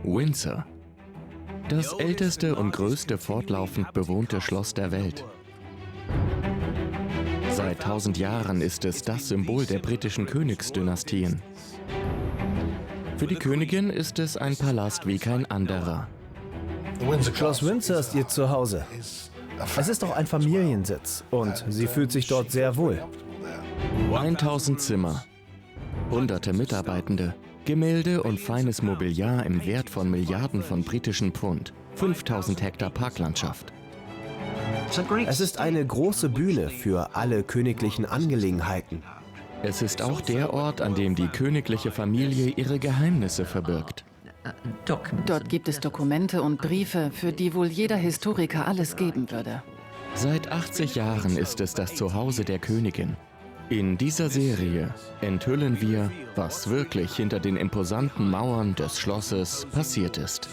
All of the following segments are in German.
Windsor. Das älteste und größte fortlaufend bewohnte Schloss der Welt. Seit 1000 Jahren ist es das Symbol der britischen Königsdynastien. Für die Königin ist es ein Palast wie kein anderer. Schloss Windsor ist ihr Zuhause. Es ist auch ein Familiensitz und sie fühlt sich dort sehr wohl. 1000 Zimmer, hunderte Mitarbeitende, Gemälde und feines Mobiliar im Wert von Milliarden von britischen Pfund, 5000 Hektar Parklandschaft. Es ist eine große Bühne für alle königlichen Angelegenheiten. Es ist auch der Ort, an dem die königliche Familie ihre Geheimnisse verbirgt. Dort gibt es Dokumente und Briefe, für die wohl jeder Historiker alles geben würde. Seit 80 Jahren ist es das Zuhause der Königin. In dieser Serie enthüllen wir, was wirklich hinter den imposanten Mauern des Schlosses passiert ist.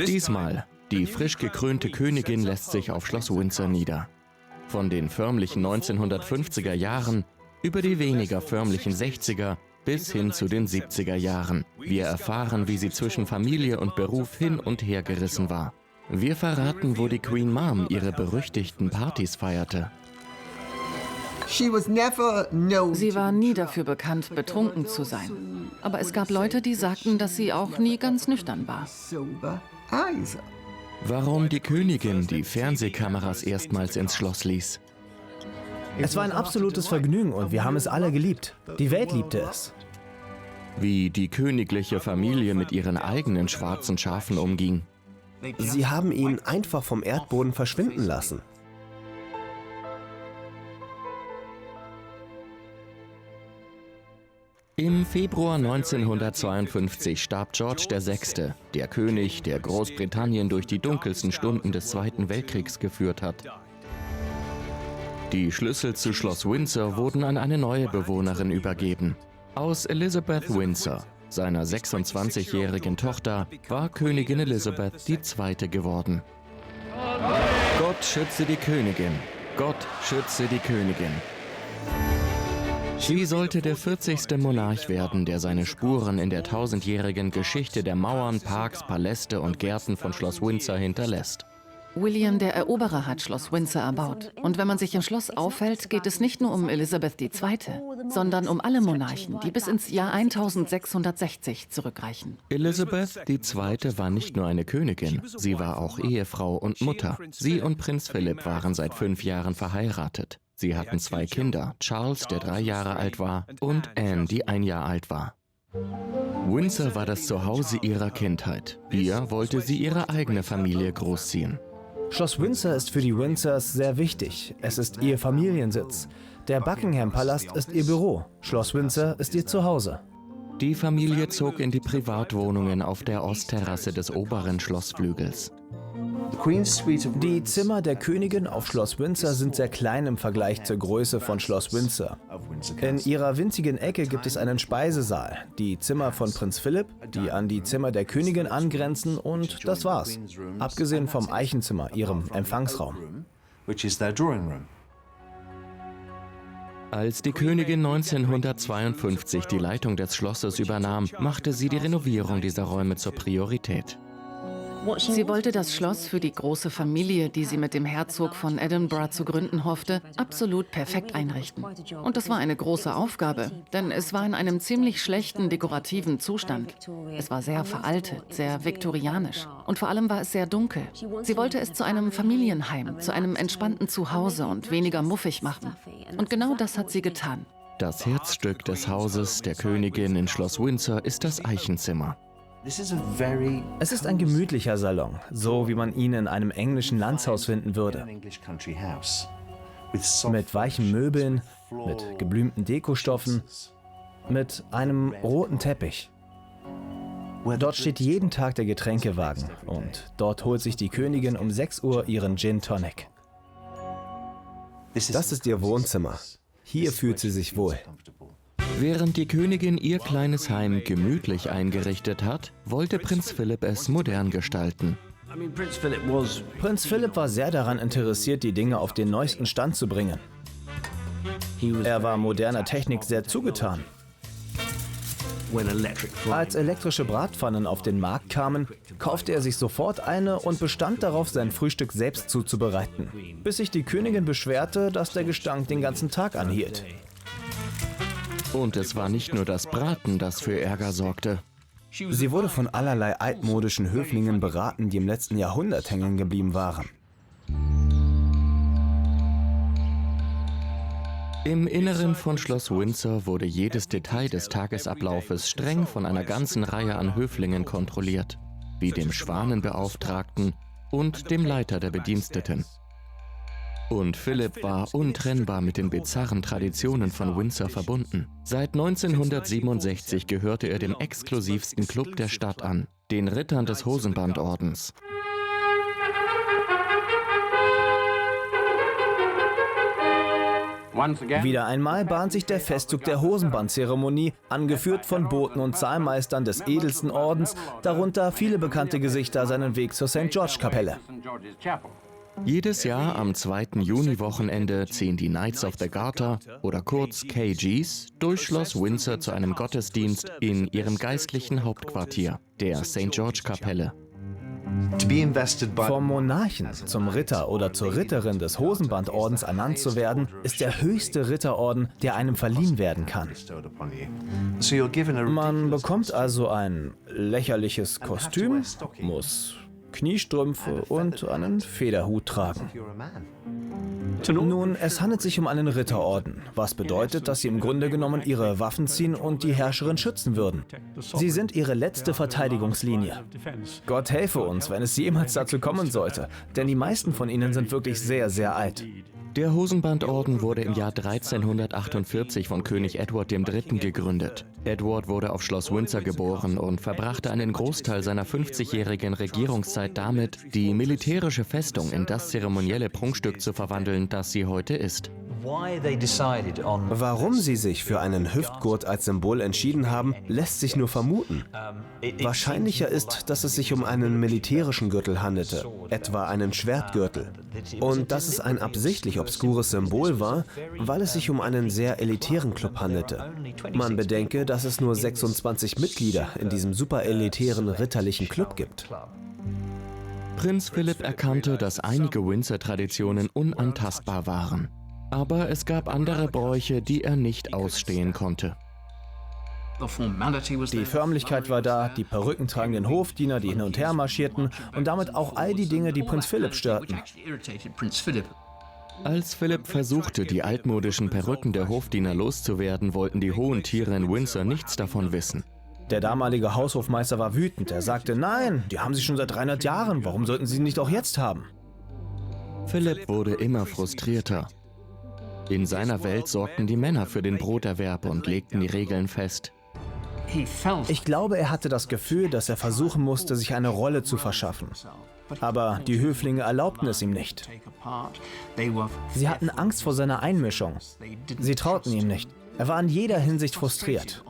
Diesmal, die frisch gekrönte Königin lässt sich auf Schloss Windsor nieder. Von den förmlichen 1950er Jahren über die weniger förmlichen 60er bis hin zu den 70er Jahren. Wir erfahren, wie sie zwischen Familie und Beruf hin und her gerissen war. Wir verraten, wo die Queen Mom ihre berüchtigten Partys feierte. Sie war nie dafür bekannt, betrunken zu sein. Aber es gab Leute, die sagten, dass sie auch nie ganz nüchtern war. Warum die Königin die Fernsehkameras erstmals ins Schloss ließ. Es war ein absolutes Vergnügen und wir haben es alle geliebt. Die Welt liebte es. Wie die königliche Familie mit ihren eigenen schwarzen Schafen umging. Sie haben ihn einfach vom Erdboden verschwinden lassen. Im Februar 1952 starb George VI., der König, der Großbritannien durch die dunkelsten Stunden des Zweiten Weltkriegs geführt hat. Die Schlüssel zu Schloss Windsor wurden an eine neue Bewohnerin übergeben. Aus Elizabeth Windsor, seiner 26-jährigen Tochter, war Königin Elizabeth II. Geworden. Gott schütze die Königin! Gott schütze die Königin! Sie sollte der 40. Monarch werden, der seine Spuren in der tausendjährigen Geschichte der Mauern, Parks, Paläste und Gärten von Schloss Windsor hinterlässt. William der Eroberer hat Schloss Windsor erbaut. Und wenn man sich im Schloss aufhält, geht es nicht nur um Elisabeth II., sondern um alle Monarchen, die bis ins Jahr 1660 zurückreichen. Elisabeth II. War nicht nur eine Königin, sie war auch Ehefrau und Mutter. Sie und Prinz Philipp waren seit 5 Jahren verheiratet. Sie hatten 2 Kinder, Charles, der 3 Jahre alt war, und Anne, die 1 Jahr alt war. Windsor war das Zuhause ihrer Kindheit. Hier wollte sie ihre eigene Familie großziehen. Schloss Windsor ist für die Windsors sehr wichtig. Es ist ihr Familiensitz. Der Buckingham-Palast ist ihr Büro. Schloss Windsor ist ihr Zuhause. Die Familie zog in die Privatwohnungen auf der Ostterrasse des oberen Schlossflügels. Die Zimmer der Königin auf Schloss Windsor sind sehr klein im Vergleich zur Größe von Schloss Windsor. In ihrer winzigen Ecke gibt es einen Speisesaal, die Zimmer von Prinz Philipp, die an die Zimmer der Königin angrenzen, und das war's. Abgesehen vom Eichenzimmer, ihrem Empfangsraum. Als die Königin 1952 die Leitung des Schlosses übernahm, machte sie die Renovierung dieser Räume zur Priorität. Sie wollte das Schloss für die große Familie, die sie mit dem Herzog von Edinburgh zu gründen hoffte, absolut perfekt einrichten. Und das war eine große Aufgabe, denn es war in einem ziemlich schlechten dekorativen Zustand. Es war sehr veraltet, sehr viktorianisch und vor allem war es sehr dunkel. Sie wollte es zu einem Familienheim, zu einem entspannten Zuhause und weniger muffig machen. Und genau das hat sie getan. Das Herzstück des Hauses der Königin in Schloss Windsor ist das Eichenzimmer. Es ist ein gemütlicher Salon, so wie man ihn in einem englischen Landshaus finden würde. Mit weichen Möbeln, mit geblümten Dekostoffen, mit einem roten Teppich. Dort steht jeden Tag der Getränkewagen und dort holt sich die Königin um 6 Uhr ihren Gin Tonic. Das ist ihr Wohnzimmer. Hier fühlt sie sich wohl. Während die Königin ihr kleines Heim gemütlich eingerichtet hat, wollte Prinz Philipp es modern gestalten. Prinz Philipp war sehr daran interessiert, die Dinge auf den neuesten Stand zu bringen. Er war moderner Technik sehr zugetan. Als elektrische Bratpfannen auf den Markt kamen, kaufte er sich sofort eine und bestand darauf, sein Frühstück selbst zuzubereiten, bis sich die Königin beschwerte, dass der Gestank den ganzen Tag anhielt. Und es war nicht nur das Braten, das für Ärger sorgte. Sie wurde von allerlei altmodischen Höflingen beraten, die im letzten Jahrhundert hängen geblieben waren. Im Inneren von Schloss Windsor wurde jedes Detail des Tagesablaufes streng von einer ganzen Reihe an Höflingen kontrolliert, wie dem Schwanenbeauftragten und dem Leiter der Bediensteten. Und Philipp war untrennbar mit den bizarren Traditionen von Windsor verbunden. Seit 1967 gehörte er dem exklusivsten Club der Stadt an, den Rittern des Hosenbandordens. Wieder einmal bahnt sich der Festzug der Hosenbandzeremonie, angeführt von Boten und Zahlmeistern des edelsten Ordens, darunter viele bekannte Gesichter, seinen Weg zur St. George-Kapelle. Jedes Jahr am 2. Juni-Wochenende ziehen die Knights of the Garter, oder kurz KGs, durch Schloss Windsor zu einem Gottesdienst in ihrem geistlichen Hauptquartier, der St. George-Kapelle. Vom Monarchen zum Ritter oder zur Ritterin des Hosenbandordens ernannt zu werden, ist der höchste Ritterorden, der einem verliehen werden kann. Man bekommt also ein lächerliches Kostüm, muss Kniestrümpfe und einen Federhut tragen. Nun, es handelt sich um einen Ritterorden, was bedeutet, dass sie im Grunde genommen ihre Waffen ziehen und die Herrscherin schützen würden. Sie sind ihre letzte Verteidigungslinie. Gott helfe uns, wenn es jemals dazu kommen sollte, denn die meisten von ihnen sind wirklich sehr, sehr alt. Der Hosenbandorden wurde im Jahr 1348 von König Edward III. Gegründet. Edward wurde auf Schloss Windsor geboren und verbrachte einen Großteil seiner 50-jährigen Regierungszeit damit, die militärische Festung in das zeremonielle Prunkstück zu verwandeln, das sie heute ist. Warum sie sich für einen Hüftgurt als Symbol entschieden haben, lässt sich nur vermuten. Wahrscheinlicher ist, dass es sich um einen militärischen Gürtel handelte, etwa einen Schwertgürtel. Und dass es ein absichtlich obskures Symbol war, weil es sich um einen sehr elitären Club handelte. Man bedenke, dass es nur 26 Mitglieder in diesem superelitären ritterlichen Club gibt. Prinz Philipp erkannte, dass einige Windsor-Traditionen unantastbar waren. Aber es gab andere Bräuche, die er nicht ausstehen konnte. Die Förmlichkeit war da, die perückentragenden Hofdiener, die hin und her marschierten und damit auch all die Dinge, die Prinz Philipp störten. Als Philipp versuchte, die altmodischen Perücken der Hofdiener loszuwerden, wollten die hohen Tiere in Windsor nichts davon wissen. Der damalige Haushofmeister war wütend. Er sagte, nein, die haben sie schon seit 300 Jahren, warum sollten sie nicht auch jetzt haben? Philipp wurde immer frustrierter. In seiner Welt sorgten die Männer für den Broterwerb und legten die Regeln fest. Ich glaube, er hatte das Gefühl, dass er versuchen musste, sich eine Rolle zu verschaffen. Aber die Höflinge erlaubten es ihm nicht. Sie hatten Angst vor seiner Einmischung. Sie trauten ihm nicht. Er war in jeder Hinsicht frustriert.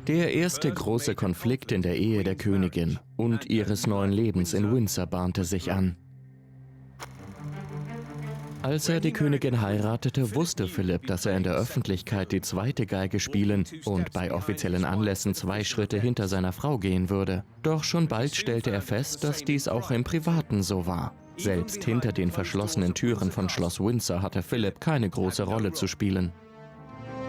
Der erste große Konflikt in der Ehe der Königin und ihres neuen Lebens in Windsor bahnte sich an. Als er die Königin heiratete, wusste Philipp, dass er in der Öffentlichkeit die zweite Geige spielen und bei offiziellen Anlässen 2 Schritte hinter seiner Frau gehen würde. Doch schon bald stellte er fest, dass dies auch im Privaten so war. Selbst hinter den verschlossenen Türen von Schloss Windsor hatte Philipp keine große Rolle zu spielen.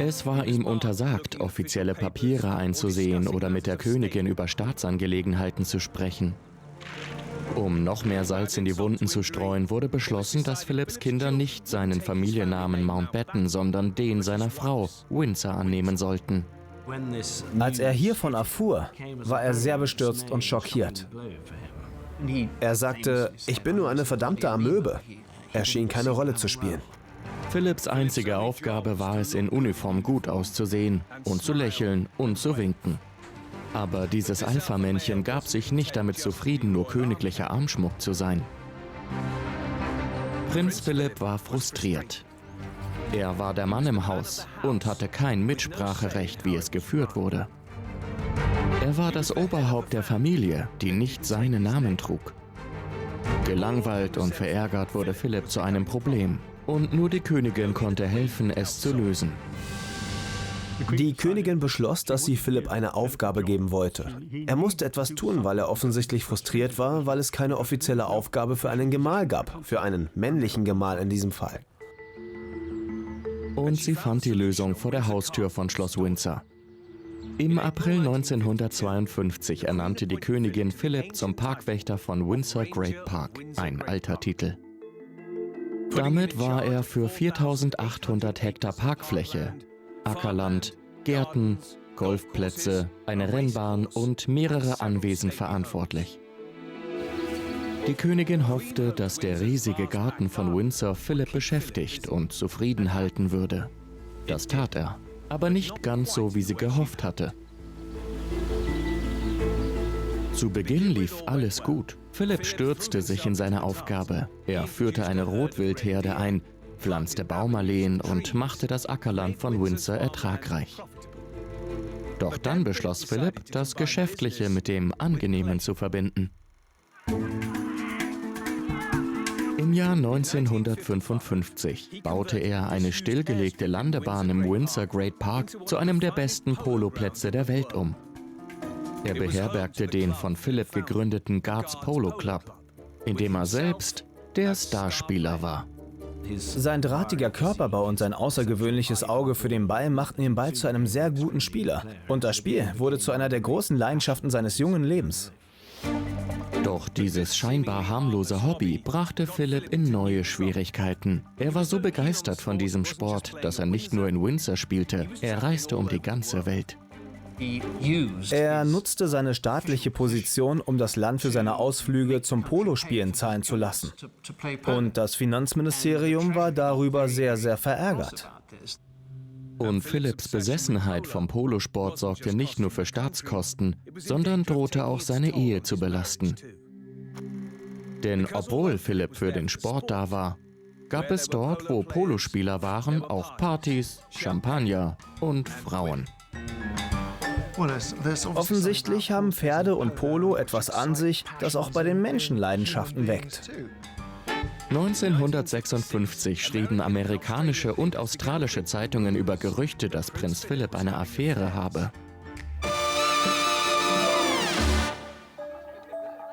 Es war ihm untersagt, offizielle Papiere einzusehen oder mit der Königin über Staatsangelegenheiten zu sprechen. Um noch mehr Salz in die Wunden zu streuen, wurde beschlossen, dass Philipps Kinder nicht seinen Familiennamen Mountbatten, sondern den seiner Frau, Windsor, annehmen sollten. Als er hiervon erfuhr, war er sehr bestürzt und schockiert. Er sagte, ich bin nur eine verdammte Amöbe. Er schien keine Rolle zu spielen. Philipps einzige Aufgabe war es, in Uniform gut auszusehen und zu lächeln und zu winken. Aber dieses Alpha-Männchen gab sich nicht damit zufrieden, nur königlicher Armschmuck zu sein. Prinz Philipp war frustriert. Er war der Mann im Haus und hatte kein Mitspracherecht, wie es geführt wurde. Er war das Oberhaupt der Familie, die nicht seinen Namen trug. Gelangweilt und verärgert wurde Philipp zu einem Problem. Und nur die Königin konnte helfen, es zu lösen. Die Königin beschloss, dass sie Philipp eine Aufgabe geben wollte. Er musste etwas tun, weil er offensichtlich frustriert war, weil es keine offizielle Aufgabe für einen Gemahl gab, für einen männlichen Gemahl in diesem Fall. Und sie fand die Lösung vor der Haustür von Schloss Windsor. Im April 1952 ernannte die Königin Philipp zum Parkwächter von Windsor Great Park, ein alter Titel. Damit war er für 4.800 Hektar Parkfläche, Ackerland, Gärten, Golfplätze, eine Rennbahn und mehrere Anwesen verantwortlich. Die Königin hoffte, dass der riesige Garten von Windsor Philipp beschäftigt und zufrieden halten würde. Das tat er, aber nicht ganz so, wie sie gehofft hatte. Zu Beginn lief alles gut. Philipp stürzte sich in seine Aufgabe. Er führte eine Rotwildherde ein, pflanzte Baumalleen und machte das Ackerland von Windsor ertragreich. Doch dann beschloss Philipp, das Geschäftliche mit dem Angenehmen zu verbinden. Im Jahr 1955 baute er eine stillgelegte Landebahn im Windsor Great Park zu einem der besten Poloplätze der Welt um. Er beherbergte den von Philipp gegründeten Guards Polo Club, in dem er selbst der Starspieler war. Sein drahtiger Körperbau und sein außergewöhnliches Auge für den Ball machten ihn bald zu einem sehr guten Spieler. Und das Spiel wurde zu einer der großen Leidenschaften seines jungen Lebens. Doch dieses scheinbar harmlose Hobby brachte Philipp in neue Schwierigkeiten. Er war so begeistert von diesem Sport, dass er nicht nur in Windsor spielte, er reiste um die ganze Welt. Er nutzte seine staatliche Position, um das Land für seine Ausflüge zum Polospielen zahlen zu lassen. Und das Finanzministerium war darüber sehr, sehr verärgert. Und Philipps Besessenheit vom Polosport sorgte nicht nur für Staatskosten, sondern drohte auch seine Ehe zu belasten. Denn obwohl Philipp für den Sport da war, gab es dort, wo Polospieler waren, auch Partys, Champagner und Frauen. Offensichtlich haben Pferde und Polo etwas an sich, das auch bei den Menschen Leidenschaften weckt. 1956 schrieben amerikanische und australische Zeitungen über Gerüchte, dass Prinz Philipp eine Affäre habe.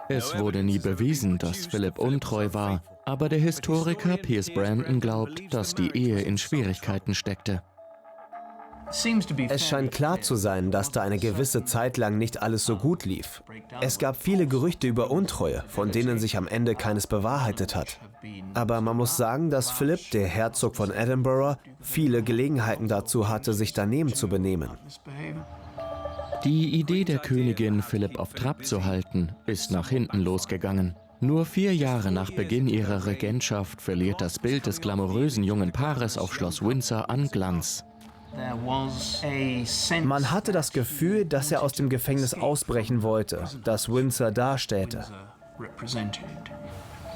Es wurde nie bewiesen, dass Philipp untreu war, aber der Historiker Piers Brandon glaubt, dass die Ehe in Schwierigkeiten steckte. Es scheint klar zu sein, dass da eine gewisse Zeit lang nicht alles so gut lief. Es gab viele Gerüchte über Untreue, von denen sich am Ende keines bewahrheitet hat. Aber man muss sagen, dass Philipp, der Herzog von Edinburgh, viele Gelegenheiten dazu hatte, sich daneben zu benehmen. Die Idee der Königin, Philipp auf Trab zu halten, ist nach hinten losgegangen. Nur 4 Jahre nach Beginn ihrer Regentschaft verliert das Bild des glamourösen jungen Paares auf Schloss Windsor an Glanz. Man hatte das Gefühl, dass er aus dem Gefängnis ausbrechen wollte, das Windsor darstellte.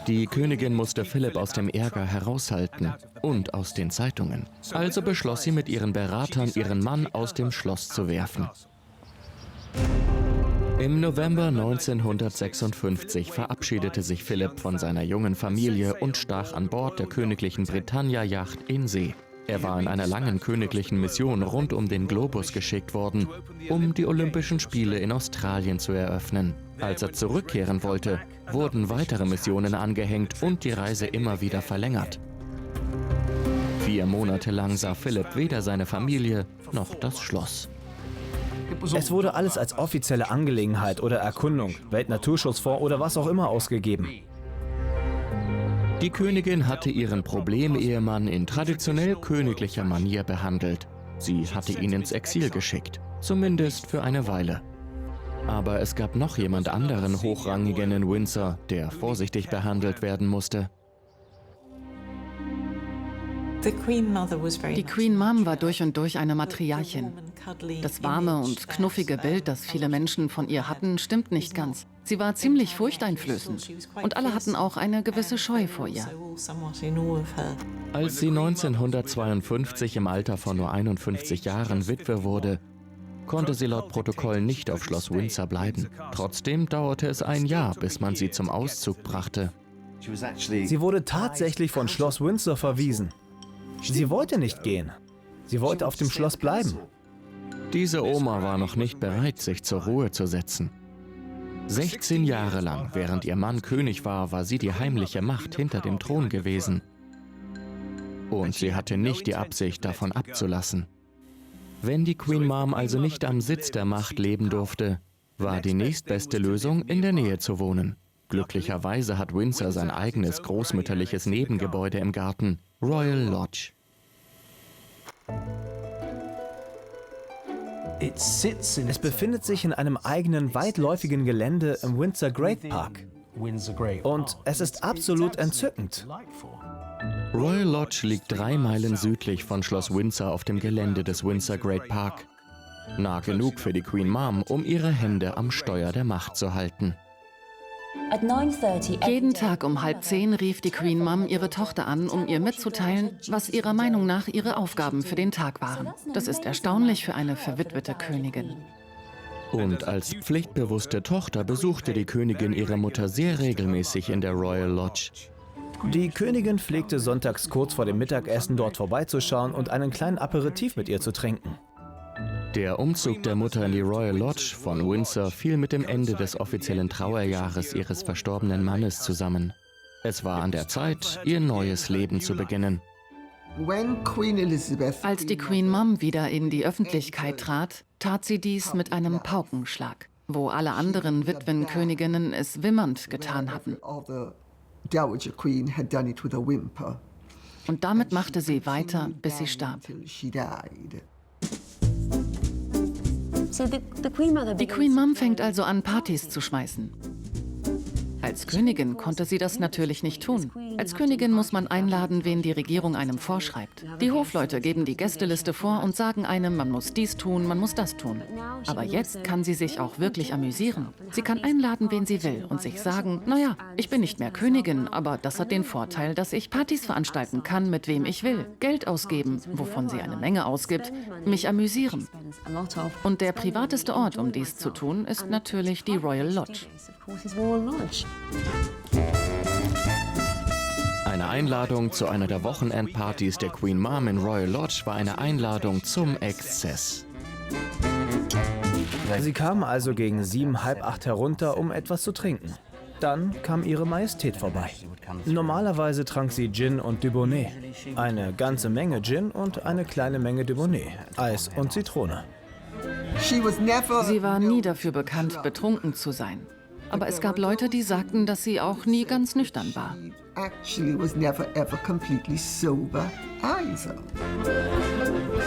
Die Königin musste Philipp aus dem Ärger heraushalten und aus den Zeitungen. Also beschloss sie mit ihren Beratern, ihren Mann aus dem Schloss zu werfen. Im November 1956 verabschiedete sich Philipp von seiner jungen Familie und stach an Bord der königlichen Britannia-Yacht in See. Er war in einer langen königlichen Mission rund um den Globus geschickt worden, um die Olympischen Spiele in Australien zu eröffnen. Als er zurückkehren wollte, wurden weitere Missionen angehängt und die Reise immer wieder verlängert. 4 Monate lang sah Philipp weder seine Familie noch das Schloss. Es wurde alles als offizielle Angelegenheit oder Erkundung, Weltnaturschutzfonds oder was auch immer ausgegeben. Die Königin hatte ihren Problemehemann in traditionell königlicher Manier behandelt. Sie hatte ihn ins Exil geschickt, zumindest für eine Weile. Aber es gab noch jemand anderen Hochrangigen in Windsor, der vorsichtig behandelt werden musste. Die Queen Mum war durch und durch eine Matriarchin. Das warme und knuffige Bild, das viele Menschen von ihr hatten, stimmt nicht ganz. Sie war ziemlich furchteinflößend und alle hatten auch eine gewisse Scheu vor ihr. Als sie 1952 im Alter von nur 51 Jahren Witwe wurde, konnte sie laut Protokoll nicht auf Schloss Windsor bleiben. Trotzdem dauerte es ein Jahr, bis man sie zum Auszug brachte. Sie wurde tatsächlich von Schloss Windsor verwiesen. Sie wollte nicht gehen. Sie wollte auf dem Schloss bleiben. Diese Oma war noch nicht bereit, sich zur Ruhe zu setzen. 16 Jahre lang, während ihr Mann König war, war sie die heimliche Macht hinter dem Thron gewesen. Und sie hatte nicht die Absicht, davon abzulassen. Wenn die Queen Mom also nicht am Sitz der Macht leben durfte, war die nächstbeste Lösung, in der Nähe zu wohnen. Glücklicherweise hat Windsor sein eigenes großmütterliches Nebengebäude im Garten, Royal Lodge. Es befindet sich in einem eigenen weitläufigen Gelände im Windsor Great Park. Und es ist absolut entzückend. Royal Lodge liegt 3 Meilen südlich von Schloss Windsor auf dem Gelände des Windsor Great Park. Nah genug für die Queen Mom, um ihre Hände am Steuer der Macht zu halten. Jeden Tag um 9:30 rief die Queen Mom ihre Tochter an, um ihr mitzuteilen, was ihrer Meinung nach ihre Aufgaben für den Tag waren. Das ist erstaunlich für eine verwitwete Königin. Und als pflichtbewusste Tochter besuchte die Königin ihre Mutter sehr regelmäßig in der Royal Lodge. Die Königin pflegte sonntags kurz vor dem Mittagessen dort vorbeizuschauen und einen kleinen Aperitif mit ihr zu trinken. Der Umzug der Mutter in die Royal Lodge von Windsor fiel mit dem Ende des offiziellen Trauerjahres ihres verstorbenen Mannes zusammen. Es war an der Zeit, ihr neues Leben zu beginnen. Als die Queen Mom wieder in die Öffentlichkeit trat, tat sie dies mit einem Paukenschlag, wo alle anderen Witwenköniginnen es wimmernd getan hatten. Und damit machte sie weiter, bis sie starb. Die Queen Mom fängt also an, Partys zu schmeißen. Als Königin konnte sie das natürlich nicht tun. Als Königin muss man einladen, wen die Regierung einem vorschreibt. Die Hofleute geben die Gästeliste vor und sagen einem, man muss dies tun, man muss das tun. Aber jetzt kann sie sich auch wirklich amüsieren. Sie kann einladen, wen sie will und sich sagen, naja, ich bin nicht mehr Königin, aber das hat den Vorteil, dass ich Partys veranstalten kann, mit wem ich will. Geld ausgeben, wovon sie eine Menge ausgibt, mich amüsieren. Und der privateste Ort, um dies zu tun, ist natürlich die Royal Lodge. Eine Einladung zu einer der Wochenendpartys der Queen Mom in Royal Lodge war eine Einladung zum Exzess. Sie kam also gegen 7, halb 8 herunter, um etwas zu trinken. Dann kam ihre Majestät vorbei. Normalerweise trank sie Gin und Dubonnet. Eine ganze Menge Gin und eine kleine Menge Dubonnet. Eis und Zitrone. Sie war nie dafür bekannt, betrunken zu sein. Aber es gab Leute, die sagten, dass sie auch nie ganz nüchtern war.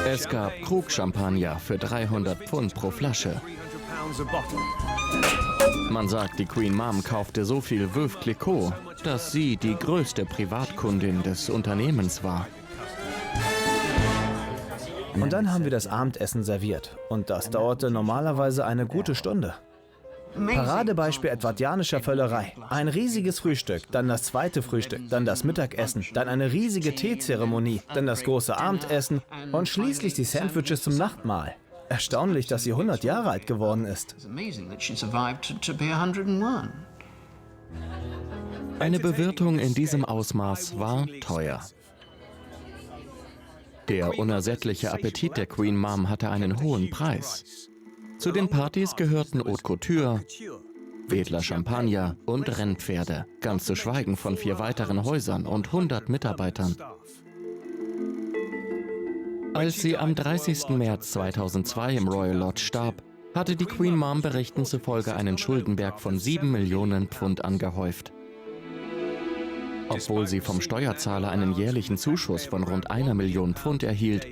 Es gab Krug-Champagner für 300 Pfund pro Flasche. Man sagt, die Queen Mom kaufte so viel Veuve Clicquot, dass sie die größte Privatkundin des Unternehmens war. Und dann haben wir das Abendessen serviert. Und das dauerte normalerweise eine gute Stunde. Paradebeispiel edwardianischer Völlerei. Ein riesiges Frühstück, dann das zweite Frühstück, dann das Mittagessen, dann eine riesige Teezeremonie, dann das große Abendessen und schließlich die Sandwiches zum Nachtmahl. Erstaunlich, dass sie 100 Jahre alt geworden ist. Eine Bewirtung in diesem Ausmaß war teuer. Der unersättliche Appetit der Queen Mom hatte einen hohen Preis. Zu den Partys gehörten Haute Couture, Wedler Champagner und Rennpferde, ganz zu schweigen von 4 weiteren Häusern und 100 Mitarbeitern. Als sie am 30. März 2002 im Royal Lodge starb, hatte die Queen Mom Berichten zufolge einen Schuldenberg von 7 Millionen Pfund angehäuft. Obwohl sie vom Steuerzahler einen jährlichen Zuschuss von rund 1 Million Pfund erhielt,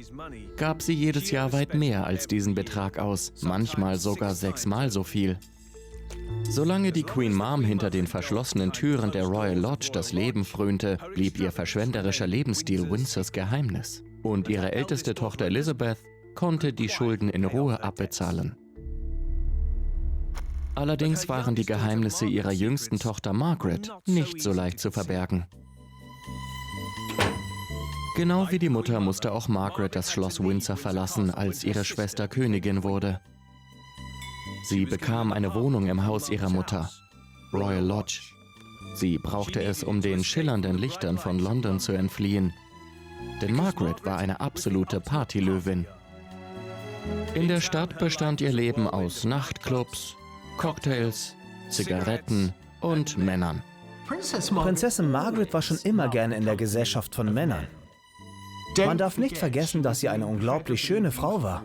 gab sie jedes Jahr weit mehr als diesen Betrag aus, manchmal sogar 6-mal so viel. Solange die Queen Mom hinter den verschlossenen Türen der Royal Lodge das Leben frönte, blieb ihr verschwenderischer Lebensstil Windsors Geheimnis. Und ihre älteste Tochter Elizabeth konnte die Schulden in Ruhe abbezahlen. Allerdings waren die Geheimnisse ihrer jüngsten Tochter Margaret nicht so leicht zu verbergen. Genau wie die Mutter musste auch Margaret das Schloss Windsor verlassen, als ihre Schwester Königin wurde. Sie bekam eine Wohnung im Haus ihrer Mutter, Royal Lodge. Sie brauchte es, um den schillernden Lichtern von London zu entfliehen. Denn Margaret war eine absolute Partylöwin. In der Stadt bestand ihr Leben aus Nachtclubs, Cocktails, Zigaretten und Männern. Prinzessin Margaret war schon immer gerne in der Gesellschaft von Männern. Man darf nicht vergessen, dass sie eine unglaublich schöne Frau war.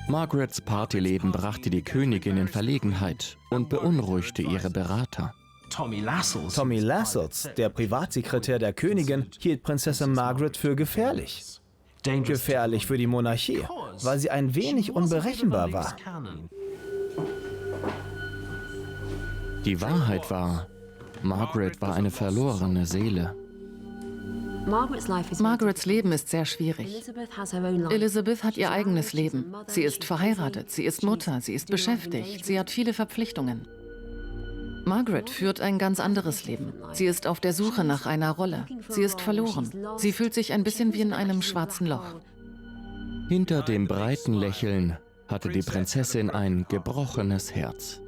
Margarets Partyleben brachte die Königin in Verlegenheit und beunruhigte ihre Berater. Tommy Lassells, der Privatsekretär der Königin, hielt Prinzessin Margaret für gefährlich. Gefährlich für die Monarchie, weil sie ein wenig unberechenbar war. Die Wahrheit war, Margaret war eine verlorene Seele. Margarets Leben ist sehr schwierig. Elizabeth hat ihr eigenes Leben. Sie ist verheiratet, sie ist Mutter, sie ist beschäftigt, sie hat viele Verpflichtungen. Margaret führt ein ganz anderes Leben. Sie ist auf der Suche nach einer Rolle. Sie ist verloren. Sie fühlt sich ein bisschen wie in einem schwarzen Loch. Hinter dem breiten Lächeln hatte die Prinzessin ein gebrochenes Herz.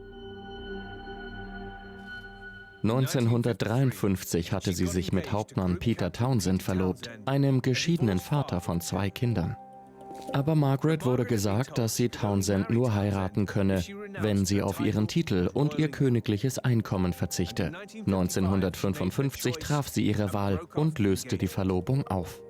1953 hatte sie sich mit Hauptmann Peter Townsend verlobt, einem geschiedenen Vater von 2 Kindern. Aber Margaret wurde gesagt, dass sie Townsend nur heiraten könne, wenn sie auf ihren Titel und ihr königliches Einkommen verzichte. 1955 traf sie ihre Wahl und löste die Verlobung auf.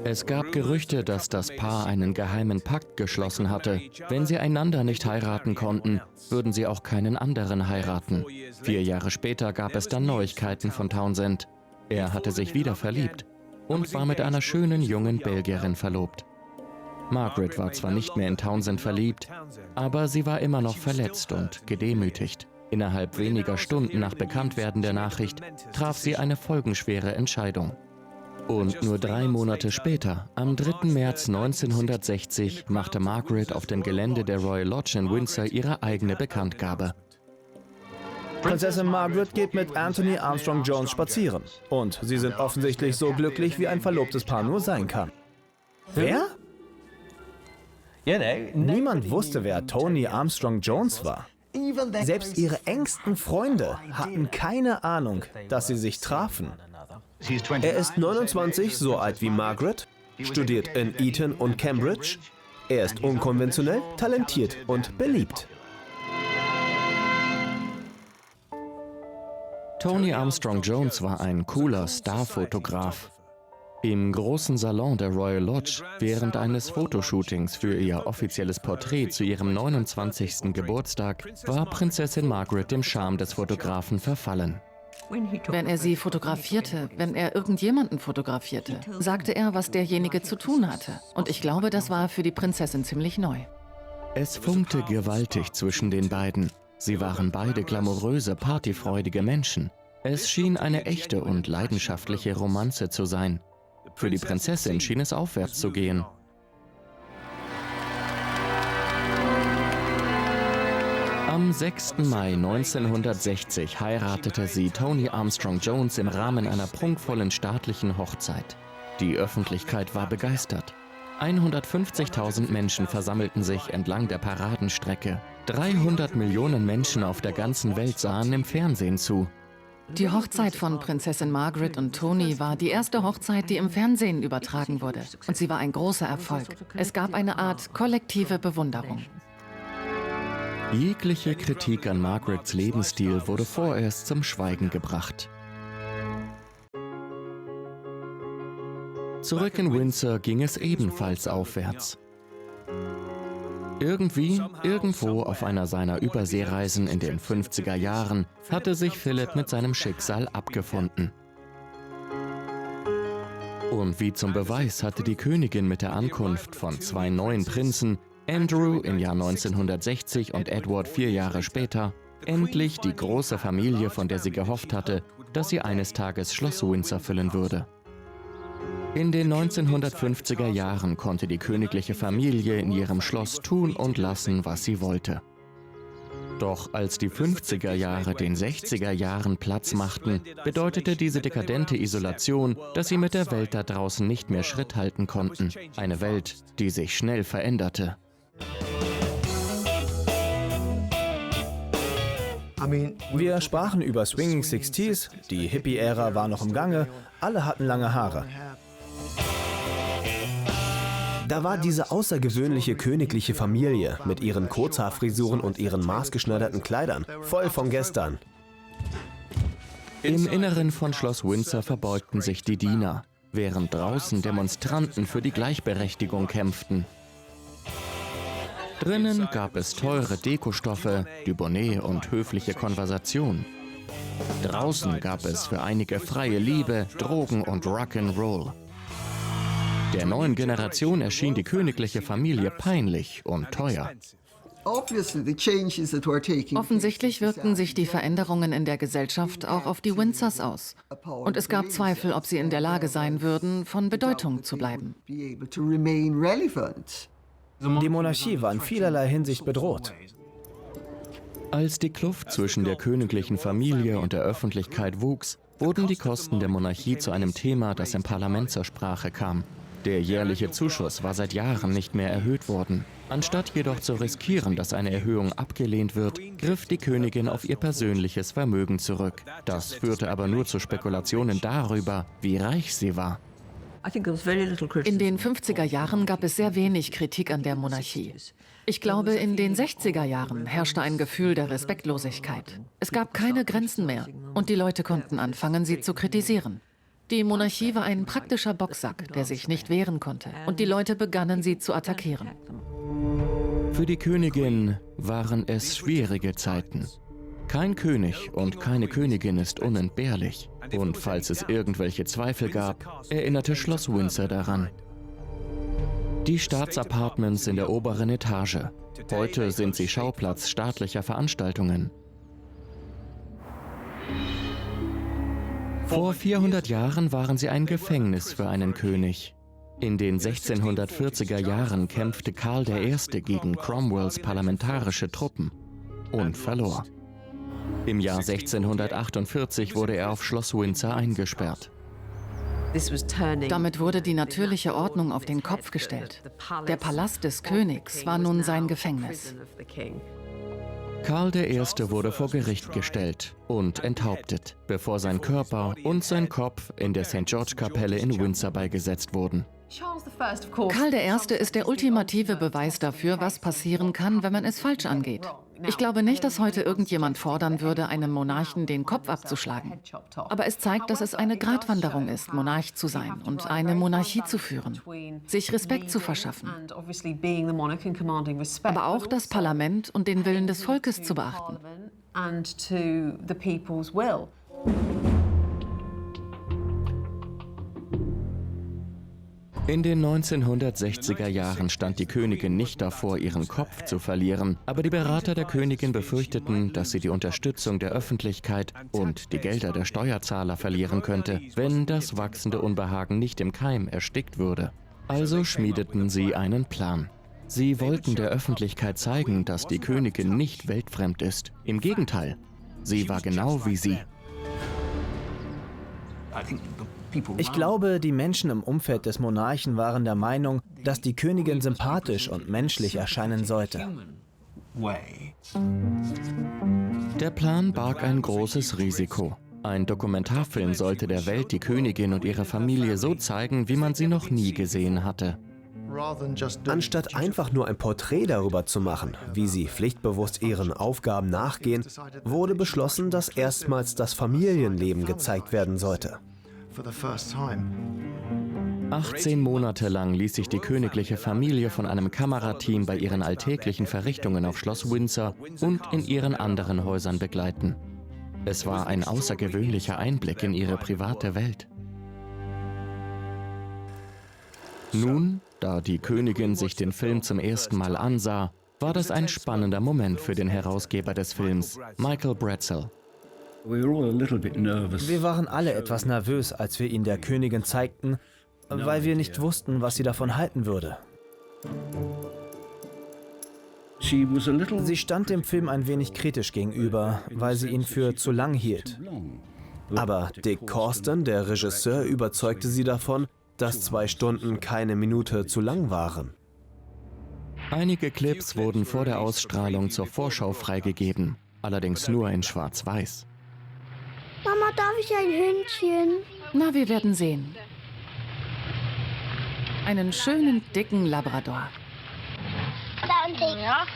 Es gab Gerüchte, dass das Paar einen geheimen Pakt geschlossen hatte. Wenn sie einander nicht heiraten konnten, würden sie auch keinen anderen heiraten. 4 Jahre später gab es dann Neuigkeiten von Townsend. Er hatte sich wieder verliebt und war mit einer schönen jungen Belgierin verlobt. Margaret war zwar nicht mehr in Townsend verliebt, aber sie war immer noch verletzt und gedemütigt. Innerhalb weniger Stunden nach Bekanntwerden der Nachricht traf sie eine folgenschwere Entscheidung. Und nur 3 Monate später, am 3. März 1960, machte Margaret auf dem Gelände der Royal Lodge in Windsor ihre eigene Bekanntgabe. Prinzessin Margaret geht mit Anthony Armstrong Jones spazieren. Und sie sind offensichtlich so glücklich, wie ein verlobtes Paar nur sein kann. Wer? Niemand wusste, wer Tony Armstrong Jones war. Selbst ihre engsten Freunde hatten keine Ahnung, dass sie sich trafen. Er ist 29, so alt wie Margaret, studiert in Eton und Cambridge. Er ist unkonventionell, talentiert und beliebt. Tony Armstrong Jones war ein cooler Starfotograf. Im großen Salon der Royal Lodge, während eines Fotoshootings für ihr offizielles Porträt zu ihrem 29. Geburtstag, war Prinzessin Margaret dem Charme des Fotografen verfallen. Wenn er sie fotografierte, wenn er irgendjemanden fotografierte, sagte er, was derjenige zu tun hatte. Und ich glaube, das war für die Prinzessin ziemlich neu. Es funkte gewaltig zwischen den beiden. Sie waren beide glamouröse, partyfreudige Menschen. Es schien eine echte und leidenschaftliche Romanze zu sein. Für die Prinzessin schien es aufwärts zu gehen. Am 6. Mai 1960 heiratete sie Tony Armstrong Jones im Rahmen einer prunkvollen staatlichen Hochzeit. Die Öffentlichkeit war begeistert. 150.000 Menschen versammelten sich entlang der Paradenstrecke. 300 Millionen Menschen auf der ganzen Welt sahen im Fernsehen zu. Die Hochzeit von Prinzessin Margaret und Tony war die erste Hochzeit, die im Fernsehen übertragen wurde. Und sie war ein großer Erfolg. Es gab eine Art kollektive Bewunderung. Jegliche Kritik an Margarets Lebensstil wurde vorerst zum Schweigen gebracht. Zurück in Windsor ging es ebenfalls aufwärts. Irgendwie, irgendwo auf einer seiner Überseereisen in den 50er Jahren hatte sich Philipp mit seinem Schicksal abgefunden. Und wie zum Beweis hatte die Königin mit der Ankunft von 2 neuen Prinzen, Andrew im Jahr 1960 und Edward 4 Jahre später, endlich die große Familie, von der sie gehofft hatte, dass sie eines Tages Schloss Windsor füllen würde. In den 1950er Jahren konnte die königliche Familie in ihrem Schloss tun und lassen, was sie wollte. Doch als die 50er Jahre den 60er Jahren Platz machten, bedeutete diese dekadente Isolation, dass sie mit der Welt da draußen nicht mehr Schritt halten konnten. Eine Welt, die sich schnell veränderte. Wir sprachen über Swinging Sixties, die Hippie-Ära war noch im Gange, alle hatten lange Haare. Da war diese außergewöhnliche königliche Familie mit ihren Kurzhaarfrisuren und ihren maßgeschneiderten Kleidern, voll von gestern. Im Inneren von Schloss Windsor verbeugten sich die Diener, während draußen Demonstranten für die Gleichberechtigung kämpften. Drinnen gab es teure Dekostoffe, Dubonnet und höfliche Konversation. Draußen gab es für einige freie Liebe, Drogen und Rock'n'Roll. Der neuen Generation erschien die königliche Familie peinlich und teuer. Offensichtlich wirkten sich die Veränderungen in der Gesellschaft auch auf die Windsors aus. Und es gab Zweifel, ob sie in der Lage sein würden, von Bedeutung zu bleiben. Die Monarchie war in vielerlei Hinsicht bedroht. Als die Kluft zwischen der königlichen Familie und der Öffentlichkeit wuchs, wurden die Kosten der Monarchie zu einem Thema, das im Parlament zur Sprache kam. Der jährliche Zuschuss war seit Jahren nicht mehr erhöht worden. Anstatt jedoch zu riskieren, dass eine Erhöhung abgelehnt wird, griff die Königin auf ihr persönliches Vermögen zurück. Das führte aber nur zu Spekulationen darüber, wie reich sie war. In den 50er Jahren gab es sehr wenig Kritik an der Monarchie. Ich glaube, in den 60er Jahren herrschte ein Gefühl der Respektlosigkeit. Es gab keine Grenzen mehr und die Leute konnten anfangen, sie zu kritisieren. Die Monarchie war ein praktischer Boxsack, der sich nicht wehren konnte, und die Leute begannen, sie zu attackieren. Für die Königin waren es schwierige Zeiten. Kein König und keine Königin ist unentbehrlich. Und falls es irgendwelche Zweifel gab, erinnerte Schloss Windsor daran. Die Staatsapartments in der oberen Etage. Heute sind sie Schauplatz staatlicher Veranstaltungen. Vor 400 Jahren waren sie ein Gefängnis für einen König. In den 1640er Jahren kämpfte Karl I. gegen Cromwells parlamentarische Truppen und verlor. Im Jahr 1648 wurde er auf Schloss Windsor eingesperrt. Damit wurde die natürliche Ordnung auf den Kopf gestellt. Der Palast des Königs war nun sein Gefängnis. Karl I. wurde vor Gericht gestellt und enthauptet, bevor sein Körper und sein Kopf in der St. George-Kapelle in Windsor beigesetzt wurden. Karl I. ist der ultimative Beweis dafür, was passieren kann, wenn man es falsch angeht. Ich glaube nicht, dass heute irgendjemand fordern würde, einem Monarchen den Kopf abzuschlagen. Aber es zeigt, dass es eine Gratwanderung ist, Monarch zu sein und eine Monarchie zu führen, sich Respekt zu verschaffen. Aber auch das Parlament und den Willen des Volkes zu beachten. In den 1960er Jahren stand die Königin nicht davor, ihren Kopf zu verlieren, aber die Berater der Königin befürchteten, dass sie die Unterstützung der Öffentlichkeit und die Gelder der Steuerzahler verlieren könnte, wenn das wachsende Unbehagen nicht im Keim erstickt würde. Also schmiedeten sie einen Plan. Sie wollten der Öffentlichkeit zeigen, dass die Königin nicht weltfremd ist. Im Gegenteil, sie war genau wie sie. Ich glaube, die Menschen im Umfeld des Monarchen waren der Meinung, dass die Königin sympathisch und menschlich erscheinen sollte. Der Plan barg ein großes Risiko. Ein Dokumentarfilm sollte der Welt die Königin und ihre Familie so zeigen, wie man sie noch nie gesehen hatte. Anstatt einfach nur ein Porträt darüber zu machen, wie sie pflichtbewusst ihren Aufgaben nachgehen, wurde beschlossen, dass erstmals das Familienleben gezeigt werden sollte. 18 Monate lang ließ sich die königliche Familie von einem Kamerateam bei ihren alltäglichen Verrichtungen auf Schloss Windsor und in ihren anderen Häusern begleiten. Es war ein außergewöhnlicher Einblick in ihre private Welt. Nun, da die Königin sich den Film zum ersten Mal ansah, war das ein spannender Moment für den Herausgeber des Films, Michael Bretzel. Wir waren alle etwas nervös, als wir ihn der Königin zeigten, weil wir nicht wussten, was sie davon halten würde. Sie stand dem Film ein wenig kritisch gegenüber, weil sie ihn für zu lang hielt. Aber Dick Corsten, der Regisseur, überzeugte sie davon, dass 2 Stunden keine Minute zu lang waren. Einige Clips wurden vor der Ausstrahlung zur Vorschau freigegeben. allerdings nur in Schwarz-Weiß. Mama, darf ich ein Hündchen? Na, wir werden sehen. Einen schönen, dicken Labrador. Ja.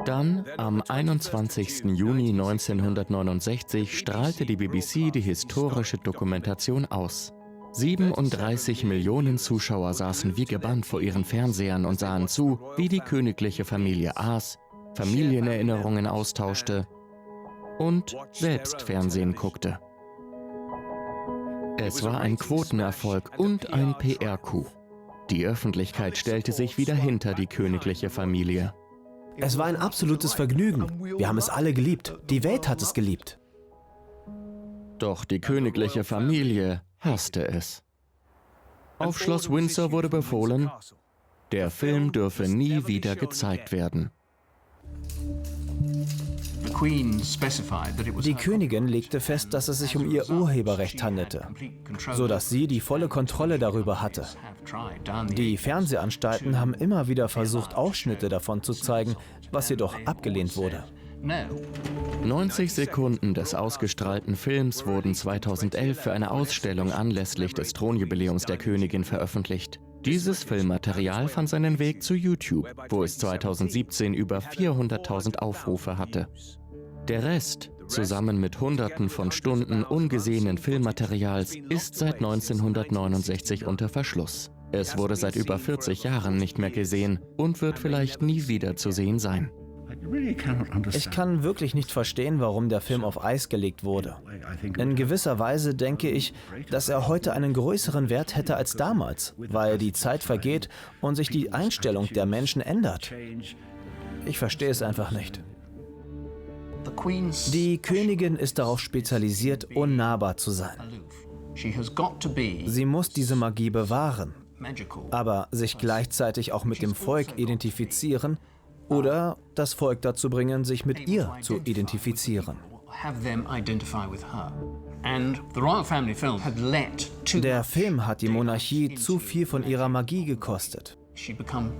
Dann, am 21. Juni 1969, strahlte die BBC die historische Dokumentation aus. 37 Millionen Zuschauer saßen wie gebannt vor ihren Fernsehern und sahen zu, wie die königliche Familie aß, Familienerinnerungen austauschte und selbst Fernsehen guckte. Es war ein Quotenerfolg und ein PR-Coup. Die Öffentlichkeit stellte sich wieder hinter die königliche Familie. Es war ein absolutes Vergnügen. Wir haben es alle geliebt. Die Welt hat es geliebt. Doch die königliche Familie hasste es. Auf Schloss Windsor wurde befohlen, der Film dürfe nie wieder gezeigt werden. Die Königin legte fest, dass es sich um ihr Urheberrecht handelte, sodass sie die volle Kontrolle darüber hatte. Die Fernsehanstalten haben immer wieder versucht, Ausschnitte davon zu zeigen, was jedoch abgelehnt wurde. 90 Sekunden des ausgestrahlten Films wurden 2011 für eine Ausstellung anlässlich des Thronjubiläums der Königin veröffentlicht. Dieses Filmmaterial fand seinen Weg zu YouTube, wo es 2017 über 400.000 Aufrufe hatte. Der Rest, zusammen mit Hunderten von Stunden ungesehenen Filmmaterials, ist seit 1969 unter Verschluss. Es wurde seit über 40 Jahren nicht mehr gesehen und wird vielleicht nie wieder zu sehen sein. Ich kann wirklich nicht verstehen, warum der Film auf Eis gelegt wurde. In gewisser Weise denke ich, dass er heute einen größeren Wert hätte als damals, weil die Zeit vergeht und sich die Einstellung der Menschen ändert. Ich verstehe es einfach nicht. Die Königin ist darauf spezialisiert, unnahbar zu sein. Sie muss diese Magie bewahren, aber sich gleichzeitig auch mit dem Volk identifizieren oder das Volk dazu bringen, sich mit ihr zu identifizieren. Der Film hat die Monarchie zu viel von ihrer Magie gekostet.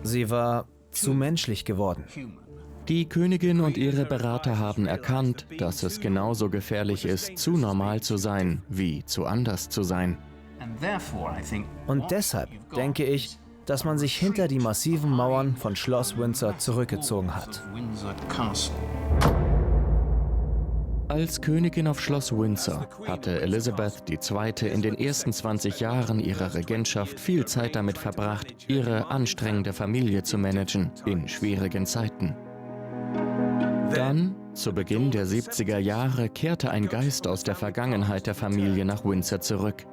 Sie war zu menschlich geworden. Die Königin und ihre Berater haben erkannt, dass es genauso gefährlich ist, zu normal zu sein, wie zu anders zu sein. Und deshalb denke ich, dass man sich hinter die massiven Mauern von Schloss Windsor zurückgezogen hat. Als Königin auf Schloss Windsor hatte Elizabeth II. In den ersten 20 Jahren ihrer Regentschaft viel Zeit damit verbracht, ihre anstrengende Familie zu managen in schwierigen Zeiten. Dann, zu Beginn der 70er Jahre, kehrte ein Geist aus der Vergangenheit der Familie nach Windsor zurück.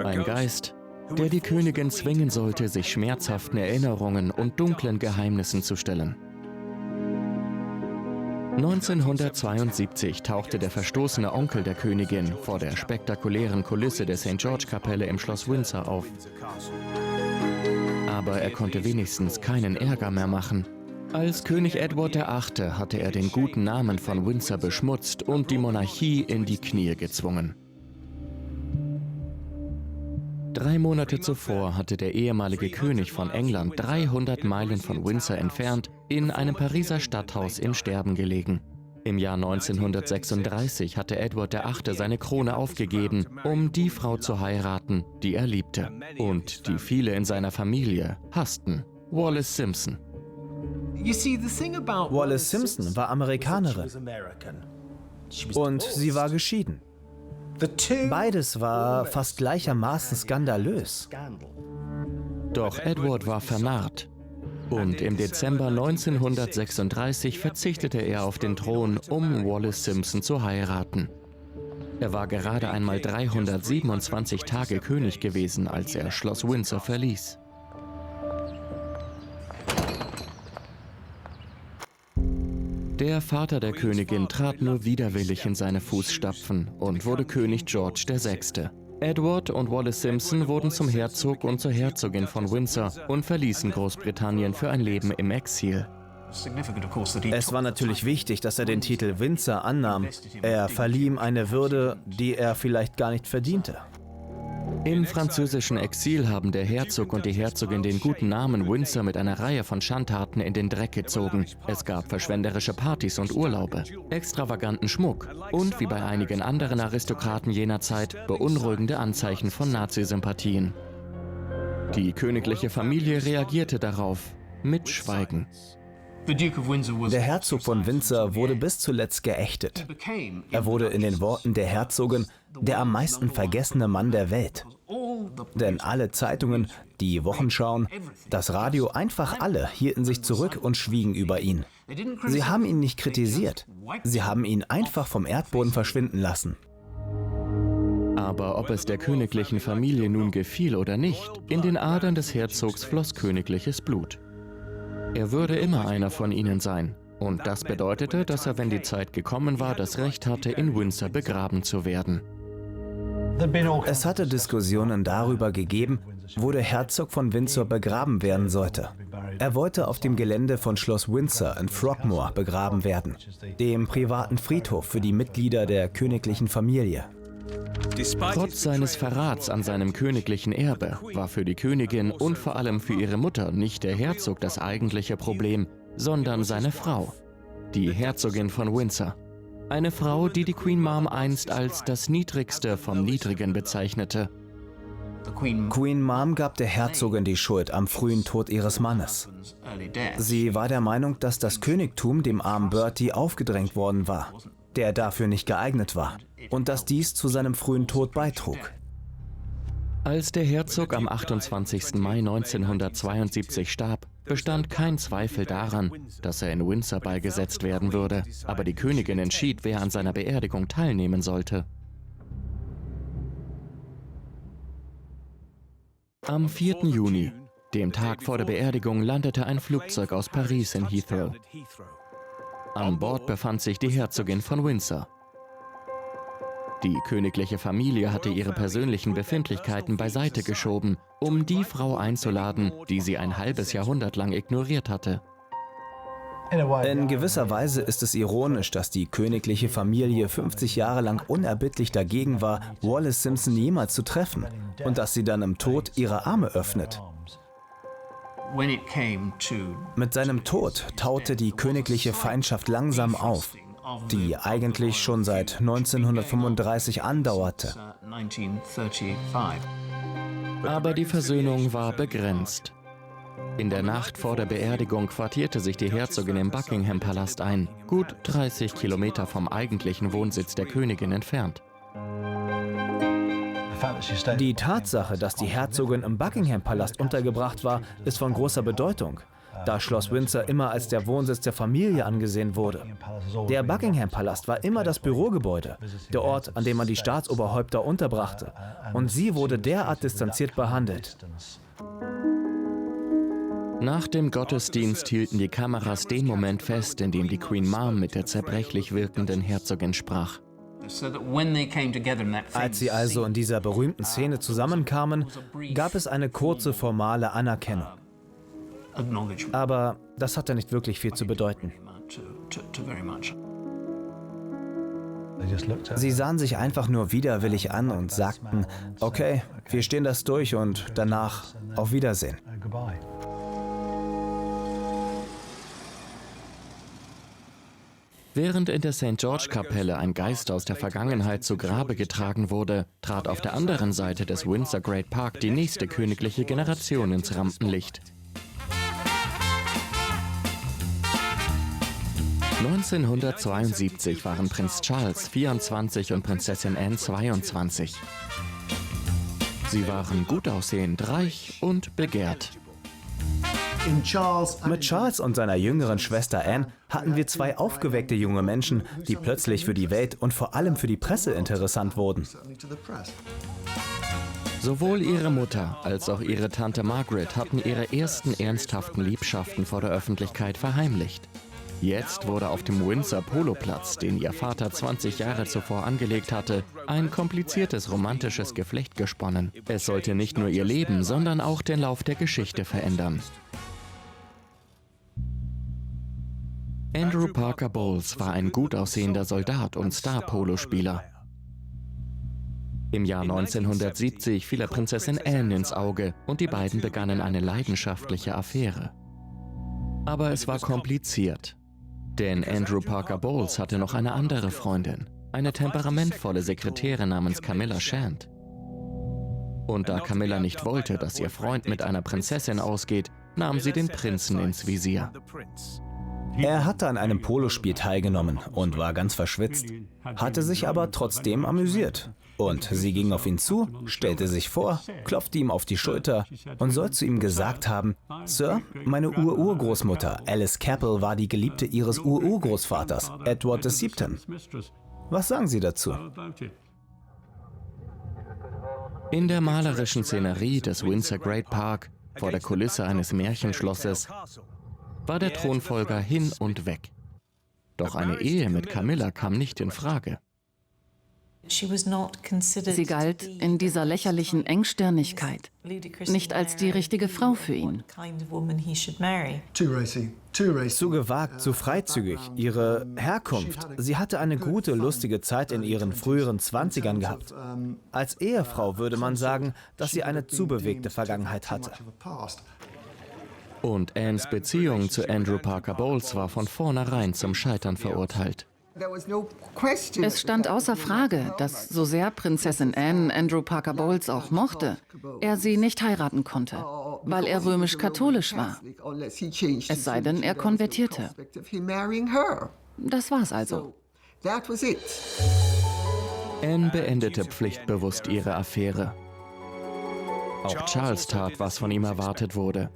Ein Geist, der die Königin zwingen sollte, sich schmerzhaften Erinnerungen und dunklen Geheimnissen zu stellen. 1972 tauchte der verstoßene Onkel der Königin vor der spektakulären Kulisse der St. George-Kapelle im Schloss Windsor auf. Aber er konnte wenigstens keinen Ärger mehr machen. Als König Edward VIII. Hatte er den guten Namen von Windsor beschmutzt und die Monarchie in die Knie gezwungen. 3 Monate zuvor hatte der ehemalige König von England 300 Meilen von Windsor entfernt in einem Pariser Stadthaus im Sterben gelegen. Im Jahr 1936 hatte Edward VIII. Seine Krone aufgegeben, um die Frau zu heiraten, die er liebte und die viele in seiner Familie hassten: Wallis Simpson. Wallis Simpson war Amerikanerin und sie war geschieden. Beides war fast gleichermaßen skandalös. Doch Edward war vernarrt und im Dezember 1936 verzichtete er auf den Thron, um Wallis Simpson zu heiraten. Er war gerade einmal 327 Tage König gewesen, als er Schloss Windsor verließ. Der Vater der Königin trat nur widerwillig in seine Fußstapfen und wurde König George VI. Edward und Wallis Simpson wurden zum Herzog und zur Herzogin von Windsor und verließen Großbritannien für ein Leben im Exil. Es war natürlich wichtig, dass er den Titel Windsor annahm. Er verlieh ihm eine Würde, die er vielleicht gar nicht verdiente. Im französischen Exil haben der Herzog und die Herzogin den guten Namen Windsor mit einer Reihe von Schandtaten in den Dreck gezogen. Es gab verschwenderische Partys und Urlaube, extravaganten Schmuck und, wie bei einigen anderen Aristokraten jener Zeit, beunruhigende Anzeichen von Nazi-Sympathien. Die königliche Familie reagierte darauf mit Schweigen. Der Herzog von Windsor wurde bis zuletzt geächtet. Er wurde in den Worten der Herzogin der am meisten vergessene Mann der Welt. Denn alle Zeitungen, die Wochenschauen, das Radio, einfach alle hielten sich zurück und schwiegen über ihn. Sie haben ihn nicht kritisiert. Sie haben ihn einfach vom Erdboden verschwinden lassen. Aber ob es der königlichen Familie nun gefiel oder nicht, in den Adern des Herzogs floss königliches Blut. Er würde immer einer von ihnen sein. Und das bedeutete, dass er, wenn die Zeit gekommen war, das Recht hatte, in Windsor begraben zu werden. Es hatte Diskussionen darüber gegeben, wo der Herzog von Windsor begraben werden sollte. Er wollte auf dem Gelände von Schloss Windsor in Frogmore begraben werden, dem privaten Friedhof für die Mitglieder der königlichen Familie. Trotz seines Verrats an seinem königlichen Erbe war für die Königin und vor allem für ihre Mutter nicht der Herzog das eigentliche Problem, sondern seine Frau, die Herzogin von Windsor. Eine Frau, die die Queen Mom einst als das Niedrigste vom Niedrigen bezeichnete. Queen Mom gab der Herzogin die Schuld am frühen Tod ihres Mannes. Sie war der Meinung, dass das Königtum dem armen Bertie aufgedrängt worden war, der dafür nicht geeignet war, und dass dies zu seinem frühen Tod beitrug. Als der Herzog am 28. Mai 1972 starb, bestand kein Zweifel daran, dass er in Windsor beigesetzt werden würde, aber die Königin entschied, wer an seiner Beerdigung teilnehmen sollte. Am 4. Juni, dem Tag vor der Beerdigung, landete ein Flugzeug aus Paris in Heathrow. An Bord befand sich die Herzogin von Windsor. Die königliche Familie hatte ihre persönlichen Befindlichkeiten beiseite geschoben, um die Frau einzuladen, die sie ein halbes Jahrhundert lang ignoriert hatte. In gewisser Weise ist es ironisch, dass die königliche Familie 50 Jahre lang unerbittlich dagegen war, Wallis Simpson jemals zu treffen, und dass sie dann im Tod ihre Arme öffnet. Mit seinem Tod taute die königliche Feindschaft langsam auf, die eigentlich schon seit 1935 andauerte. Aber die Versöhnung war begrenzt. In der Nacht vor der Beerdigung quartierte sich die Herzogin im Buckingham-Palast ein, gut 30 Kilometer vom eigentlichen Wohnsitz der Königin entfernt. Die Tatsache, dass die Herzogin im Buckingham-Palast untergebracht war, ist von großer Bedeutung, da Schloss Windsor immer als der Wohnsitz der Familie angesehen wurde. Der Buckingham-Palast war immer das Bürogebäude, der Ort, an dem man die Staatsoberhäupter unterbrachte. Und sie wurde derart distanziert behandelt. Nach dem Gottesdienst hielten die Kameras den Moment fest, in dem die Queen Mom mit der zerbrechlich wirkenden Herzogin sprach. Als sie also in dieser berühmten Szene zusammenkamen, gab es eine kurze formale Anerkennung. Aber das hatte nicht wirklich viel zu bedeuten. Sie sahen sich einfach nur widerwillig an und sagten, okay, wir stehen das durch und danach auf Wiedersehen. Während in der St. George-Kapelle ein Geist aus der Vergangenheit zu Grabe getragen wurde, trat auf der anderen Seite des Windsor Great Park die nächste königliche Generation ins Rampenlicht. 1972 waren Prinz Charles 24 und Prinzessin Anne 22. Sie waren gut aussehend, reich und begehrt. Mit Charles und seiner jüngeren Schwester Anne hatten wir zwei aufgeweckte junge Menschen, die plötzlich für die Welt und vor allem für die Presse interessant wurden. Sowohl ihre Mutter als auch ihre Tante Margaret hatten ihre ersten ernsthaften Liebschaften vor der Öffentlichkeit verheimlicht. Jetzt wurde auf dem Windsor-Poloplatz, den ihr Vater 20 Jahre zuvor angelegt hatte, ein kompliziertes romantisches Geflecht gesponnen. Es sollte nicht nur ihr Leben, sondern auch den Lauf der Geschichte verändern. Andrew Parker Bowles war ein gut aussehender Soldat und Star-Polospieler. Im Jahr 1970 fiel er Prinzessin Anne ins Auge und die beiden begannen eine leidenschaftliche Affäre. Aber es war kompliziert, denn Andrew Parker Bowles hatte noch eine andere Freundin, eine temperamentvolle Sekretärin namens Camilla Shand. Und da Camilla nicht wollte, dass ihr Freund mit einer Prinzessin ausgeht, nahm sie den Prinzen ins Visier. Er hatte an einem Polospiel teilgenommen und war ganz verschwitzt, hatte sich aber trotzdem amüsiert. Und sie ging auf ihn zu, stellte sich vor, klopfte ihm auf die Schulter und soll zu ihm gesagt haben: Sir, meine Urgroßmutter Alice Capel war die Geliebte Ihres Urgroßvaters, Edward VII. Was sagen Sie dazu? In der malerischen Szenerie des Windsor Great Park, vor der Kulisse eines Märchenschlosses, war der Thronfolger hin und weg. Doch eine Ehe mit Camilla kam nicht in Frage. Sie galt in dieser lächerlichen Engstirnigkeit nicht als die richtige Frau für ihn. Zu gewagt, zu freizügig, ihre Herkunft. Sie hatte eine gute, lustige Zeit in ihren früheren 20ern gehabt. Als Ehefrau würde man sagen, dass sie eine zu bewegte Vergangenheit hatte. Und Annes Beziehung zu Andrew Parker Bowles war von vornherein zum Scheitern verurteilt. Es stand außer Frage, dass, so sehr Prinzessin Anne Andrew Parker Bowles auch mochte, er sie nicht heiraten konnte, weil er römisch-katholisch war. Es sei denn, er konvertierte. Das war's also. Anne beendete pflichtbewusst ihre Affäre. Auch Charles tat, was von ihm erwartet wurde.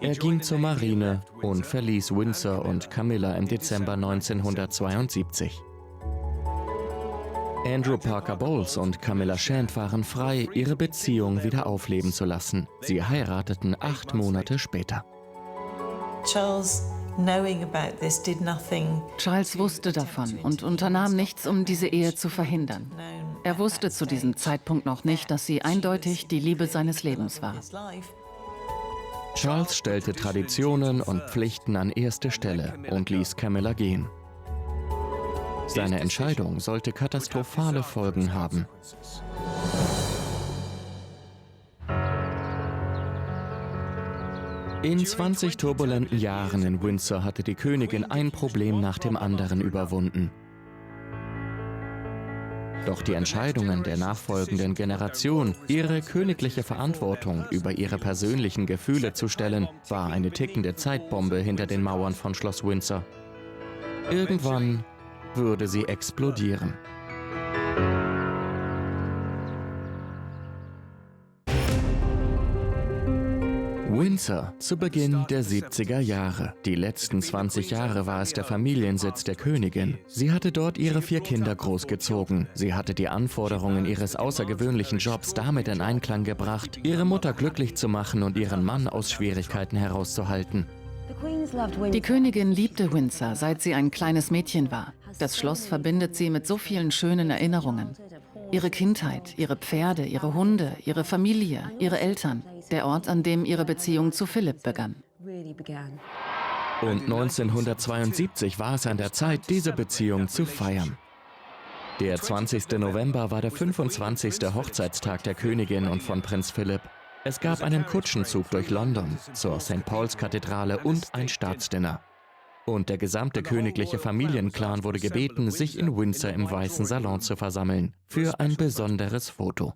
Er ging zur Marine und verließ Windsor und Camilla im Dezember 1972. Andrew Parker Bowles und Camilla Shand waren frei, ihre Beziehung wieder aufleben zu lassen. Sie heirateten 8 Monate später. Charles wusste davon und unternahm nichts, um diese Ehe zu verhindern. Er wusste zu diesem Zeitpunkt noch nicht, dass sie eindeutig die Liebe seines Lebens war. Charles stellte Traditionen und Pflichten an erste Stelle und ließ Camilla gehen. Seine Entscheidung sollte katastrophale Folgen haben. In 20 turbulenten Jahren in Windsor hatte die Königin ein Problem nach dem anderen überwunden. Doch die Entscheidungen der nachfolgenden Generation, ihre königliche Verantwortung über ihre persönlichen Gefühle zu stellen, war eine tickende Zeitbombe hinter den Mauern von Schloss Windsor. Irgendwann würde sie explodieren. Windsor zu Beginn der 70er Jahre. Die letzten 20 Jahre war es der Familiensitz der Königin. Sie hatte dort ihre 4 Kinder großgezogen. Sie hatte die Anforderungen ihres außergewöhnlichen Jobs damit in Einklang gebracht, ihre Mutter glücklich zu machen und ihren Mann aus Schwierigkeiten herauszuhalten. Die Königin liebte Windsor, seit sie ein kleines Mädchen war. Das Schloss verbindet sie mit so vielen schönen Erinnerungen. Ihre Kindheit, ihre Pferde, ihre Hunde, ihre Familie, ihre Eltern. Der Ort, an dem ihre Beziehung zu Philipp begann. Und 1972 war es an der Zeit, diese Beziehung zu feiern. Der 20. November war der 25. Hochzeitstag der Königin und von Prinz Philipp. Es gab einen Kutschenzug durch London zur St. Paul's Kathedrale und ein Staatsdinner. Und der gesamte königliche Familienclan wurde gebeten, sich in Windsor im Weißen Salon zu versammeln, für ein besonderes Foto.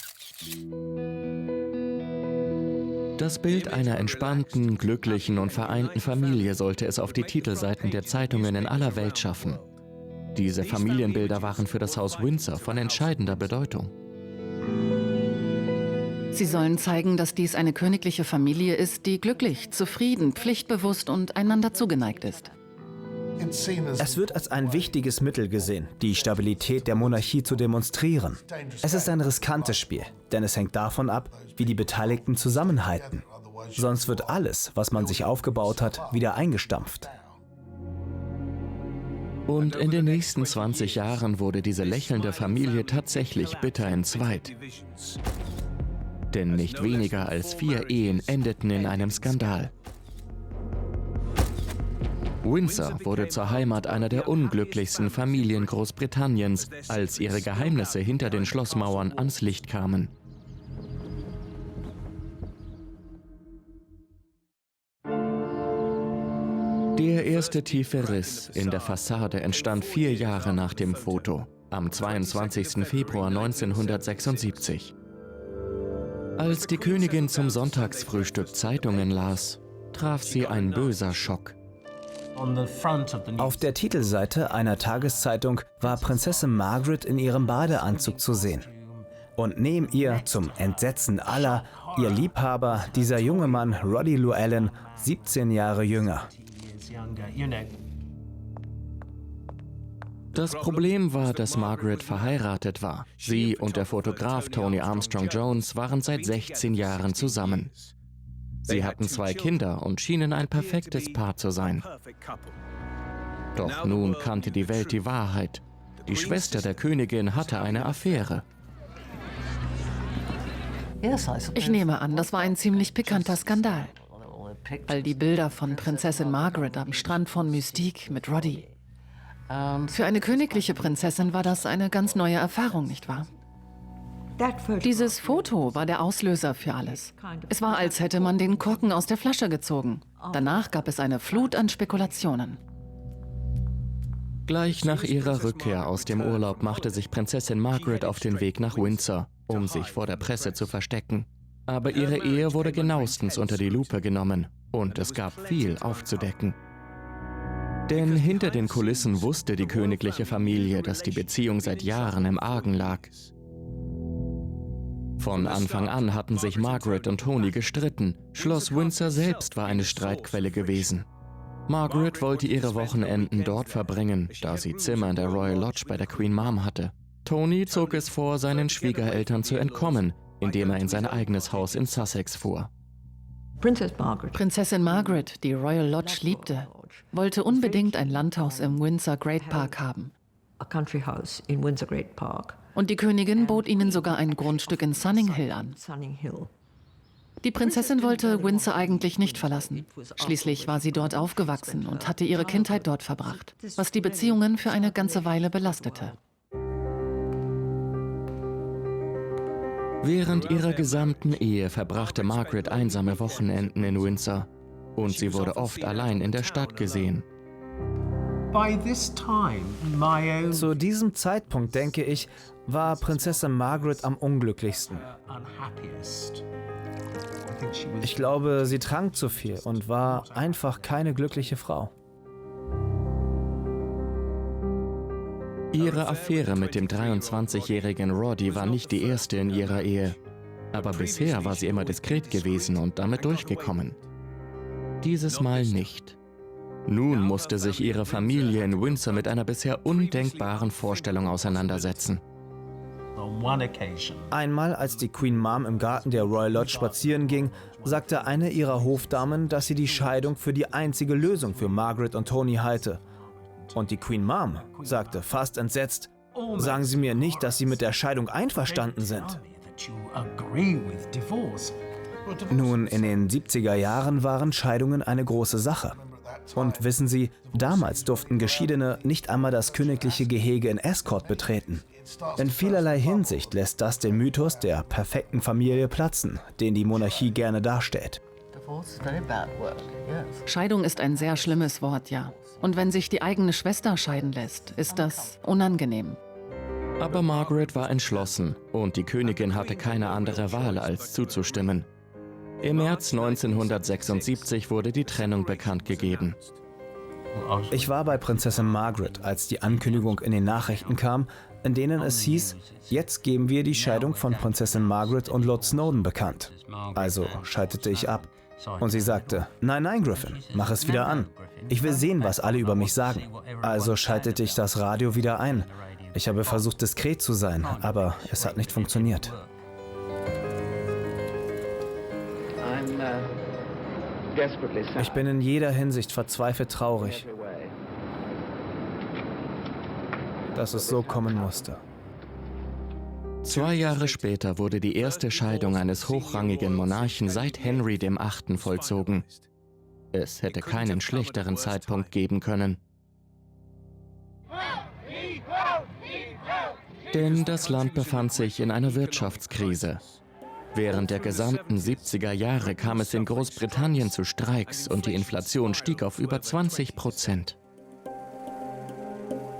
Das Bild einer entspannten, glücklichen und vereinten Familie sollte es auf die Titelseiten der Zeitungen in aller Welt schaffen. Diese Familienbilder waren für das Haus Windsor von entscheidender Bedeutung. Sie sollen zeigen, dass dies eine königliche Familie ist, die glücklich, zufrieden, pflichtbewusst und einander zugeneigt ist. Es wird als ein wichtiges Mittel gesehen, die Stabilität der Monarchie zu demonstrieren. Es ist ein riskantes Spiel, denn es hängt davon ab, wie die Beteiligten zusammenhalten. Sonst wird alles, was man sich aufgebaut hat, wieder eingestampft. Und in den nächsten 20 Jahren wurde diese lächelnde Familie tatsächlich bitter entzweit. Denn nicht weniger als 4 Ehen endeten in einem Skandal. Windsor wurde zur Heimat einer der unglücklichsten Familien Großbritanniens, als ihre Geheimnisse hinter den Schlossmauern ans Licht kamen. Der erste tiefe Riss in der Fassade entstand 4 Jahre nach dem Foto, am 22. Februar 1976. Als die Königin zum Sonntagsfrühstück Zeitungen las, traf sie ein böser Schock. Auf der Titelseite einer Tageszeitung war Prinzessin Margaret in ihrem Badeanzug zu sehen. Und neben ihr, zum Entsetzen aller, ihr Liebhaber, dieser junge Mann Roddy Llewellyn, 17 Jahre jünger. Das Problem war, dass Margaret verheiratet war. Sie und der Fotograf Tony Armstrong Jones waren seit 16 Jahren zusammen. Sie hatten 2 Kinder und schienen ein perfektes Paar zu sein. Doch nun kannte die Welt die Wahrheit. Die Schwester der Königin hatte eine Affäre. Ich nehme an, das war ein ziemlich pikanter Skandal. All die Bilder von Prinzessin Margaret am Strand von Mystique mit Roddy. Für eine königliche Prinzessin war das eine ganz neue Erfahrung, nicht wahr? Dieses Foto war der Auslöser für alles. Es war, als hätte man den Korken aus der Flasche gezogen. Danach gab es eine Flut an Spekulationen. Gleich nach ihrer Rückkehr aus dem Urlaub machte sich Prinzessin Margaret auf den Weg nach Windsor, um sich vor der Presse zu verstecken. Aber ihre Ehe wurde genauestens unter die Lupe genommen und es gab viel aufzudecken. Denn hinter den Kulissen wusste die königliche Familie, dass die Beziehung seit Jahren im Argen lag. Von Anfang an hatten sich Margaret und Tony gestritten. Schloss Windsor selbst war eine Streitquelle gewesen. Margaret wollte ihre Wochenenden dort verbringen, da sie Zimmer in der Royal Lodge bei der Queen Mom hatte. Tony zog es vor, seinen Schwiegereltern zu entkommen, indem er in sein eigenes Haus in Sussex fuhr. Prinzessin Margaret, die Royal Lodge liebte, wollte unbedingt ein Landhaus im Windsor Great Park haben. Und die Königin bot ihnen sogar ein Grundstück in Sunning Hill an. Die Prinzessin wollte Windsor eigentlich nicht verlassen. Schließlich war sie dort aufgewachsen und hatte ihre Kindheit dort verbracht, was die Beziehungen für eine ganze Weile belastete. Während ihrer gesamten Ehe verbrachte Margaret einsame Wochenenden in Windsor und sie wurde oft allein in der Stadt gesehen. Zu diesem Zeitpunkt, denke ich, war Prinzessin Margaret am unglücklichsten. Ich glaube, sie trank zu viel und war einfach keine glückliche Frau. Ihre Affäre mit dem 23-jährigen Roddy war nicht die erste in ihrer Ehe. Aber bisher war sie immer diskret gewesen und damit durchgekommen. Dieses Mal nicht. Nun musste sich ihre Familie in Windsor mit einer bisher undenkbaren Vorstellung auseinandersetzen. Einmal, als die Queen Mom im Garten der Royal Lodge spazieren ging, sagte eine ihrer Hofdamen, dass sie die Scheidung für die einzige Lösung für Margaret und Tony halte. Und die Queen Mom sagte fast entsetzt, sagen Sie mir nicht, dass Sie mit der Scheidung einverstanden sind. Nun, in den 70er Jahren waren Scheidungen eine große Sache. Und wissen Sie, damals durften Geschiedene nicht einmal das königliche Gehege in Escort betreten. In vielerlei Hinsicht lässt das den Mythos der perfekten Familie platzen, den die Monarchie gerne darstellt. Scheidung ist ein sehr schlimmes Wort, ja. Und wenn sich die eigene Schwester scheiden lässt, ist das unangenehm. Aber Margaret war entschlossen und die Königin hatte keine andere Wahl, als zuzustimmen. Im März 1976 wurde die Trennung bekannt gegeben. Ich war bei Prinzessin Margaret, als die Ankündigung in den Nachrichten kam, in denen es hieß, jetzt geben wir die Scheidung von Prinzessin Margaret und Lord Snowdon bekannt. Also schaltete ich ab. Und sie sagte, nein, nein, Griffin, mach es wieder an. Ich will sehen, was alle über mich sagen. Also schaltete ich das Radio wieder ein. Ich habe versucht, diskret zu sein, aber es hat nicht funktioniert. Ich bin in jeder Hinsicht verzweifelt traurig, dass es so kommen musste. 2 Jahre später wurde die erste Scheidung eines hochrangigen Monarchen seit Henry VIII. Vollzogen. Es hätte keinen schlechteren Zeitpunkt geben können. Denn das Land befand sich in einer Wirtschaftskrise. Während der gesamten 70er Jahre kam es in Großbritannien zu Streiks und die Inflation stieg auf über 20%.